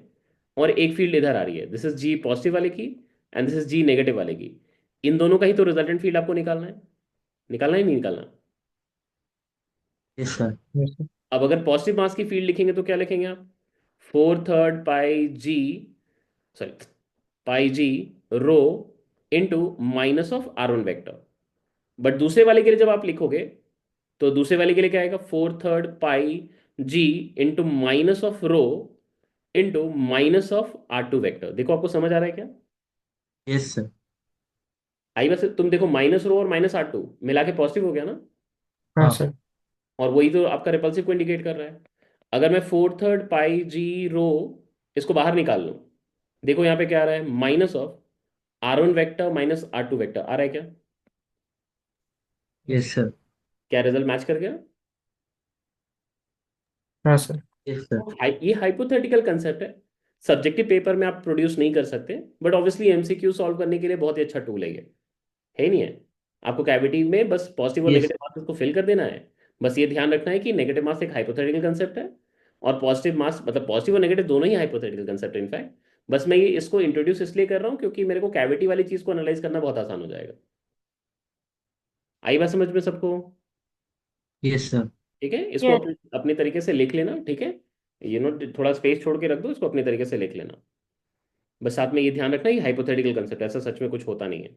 और एक फील्ड इधर आ रही है, दिस इज जी पॉजिटिव वाले की and this is G negative वाले की। इन दोनों का ही तो रिजल्टेंट फील्ड आपको निकालना है, निकालना ही नहीं निकालना? Yes sir. Yes sir. अब अगर पॉजिटिव मास की फील्ड लिखेंगे तो क्या लिखेंगे आप? 4/3 pi g, sorry, pi ji rho into minus of R1 vector. But दूसरे वाले के लिए जब आप लिखोगे तो दूसरे वाले के लिए क्या आएगा? 4/3 pi g into minus of rho into minus of R2 vector. देखो आपको समझ आ रहा है क्या? Yes sir. आई बस तुम देखो, माइनस रो और माइनस R2 मिला के पॉजिटिव हो गया ना, हाँ सर। और वही तो आपका रिपल्सिव को इंडिकेट कर रहा है। अगर मैं 4/3 पाई जी रो इसको बाहर निकाल लूं, देखो यहाँ पे क्या आ रहा है? Minus of R1 vector minus R2 vector आ रहा है क्या? Yes sir. क्या रिजल्ट मैच कर गया? हाँ सर। Yes sir. ये हाइपोथेटिकल कंसेप्ट है, सब्जेक्टिव पेपर में आप प्रोड्यूस नहीं कर सकते, बट ऑब्वियसली एमसीक्यू सॉल्व करने के लिए बहुत ही अच्छा टूल है ये, है ही नहीं है? आपको कैविटी में बस पॉजिटिव और यस। नेगेटिव मास को फिल कर देना है। बस ये ध्यान रखना है कि नेगेटिव मास एक हाइपोथेटिकल कंसेप्ट है, और पॉजिटिव मास मतलब पॉजिटिव और नेगेटिव दोनों ही हाइपोथेटिकल कंसेप्ट है इनफैक्ट। बस मैं ये इसको इंट्रोड्यूस इसलिए कर रहा हूँ क्योंकि मेरे को कैविटी वाली चीज को एनालाइज करना बहुत आसान हो जाएगा। आई बात समझ में सबको? Yes sir. ठीक है, इसको Yes. अपने अपने तरीके से लिख लेना, ठीक है। थोड़ा स्पेस छोड़ के रख दो, इसको अपने तरीके से लिख लेना। बस साथ में ये ध्यान रखना, ये हाइपोथेटिकल कंसेप्ट, ऐसा सच में कुछ होता नहीं है।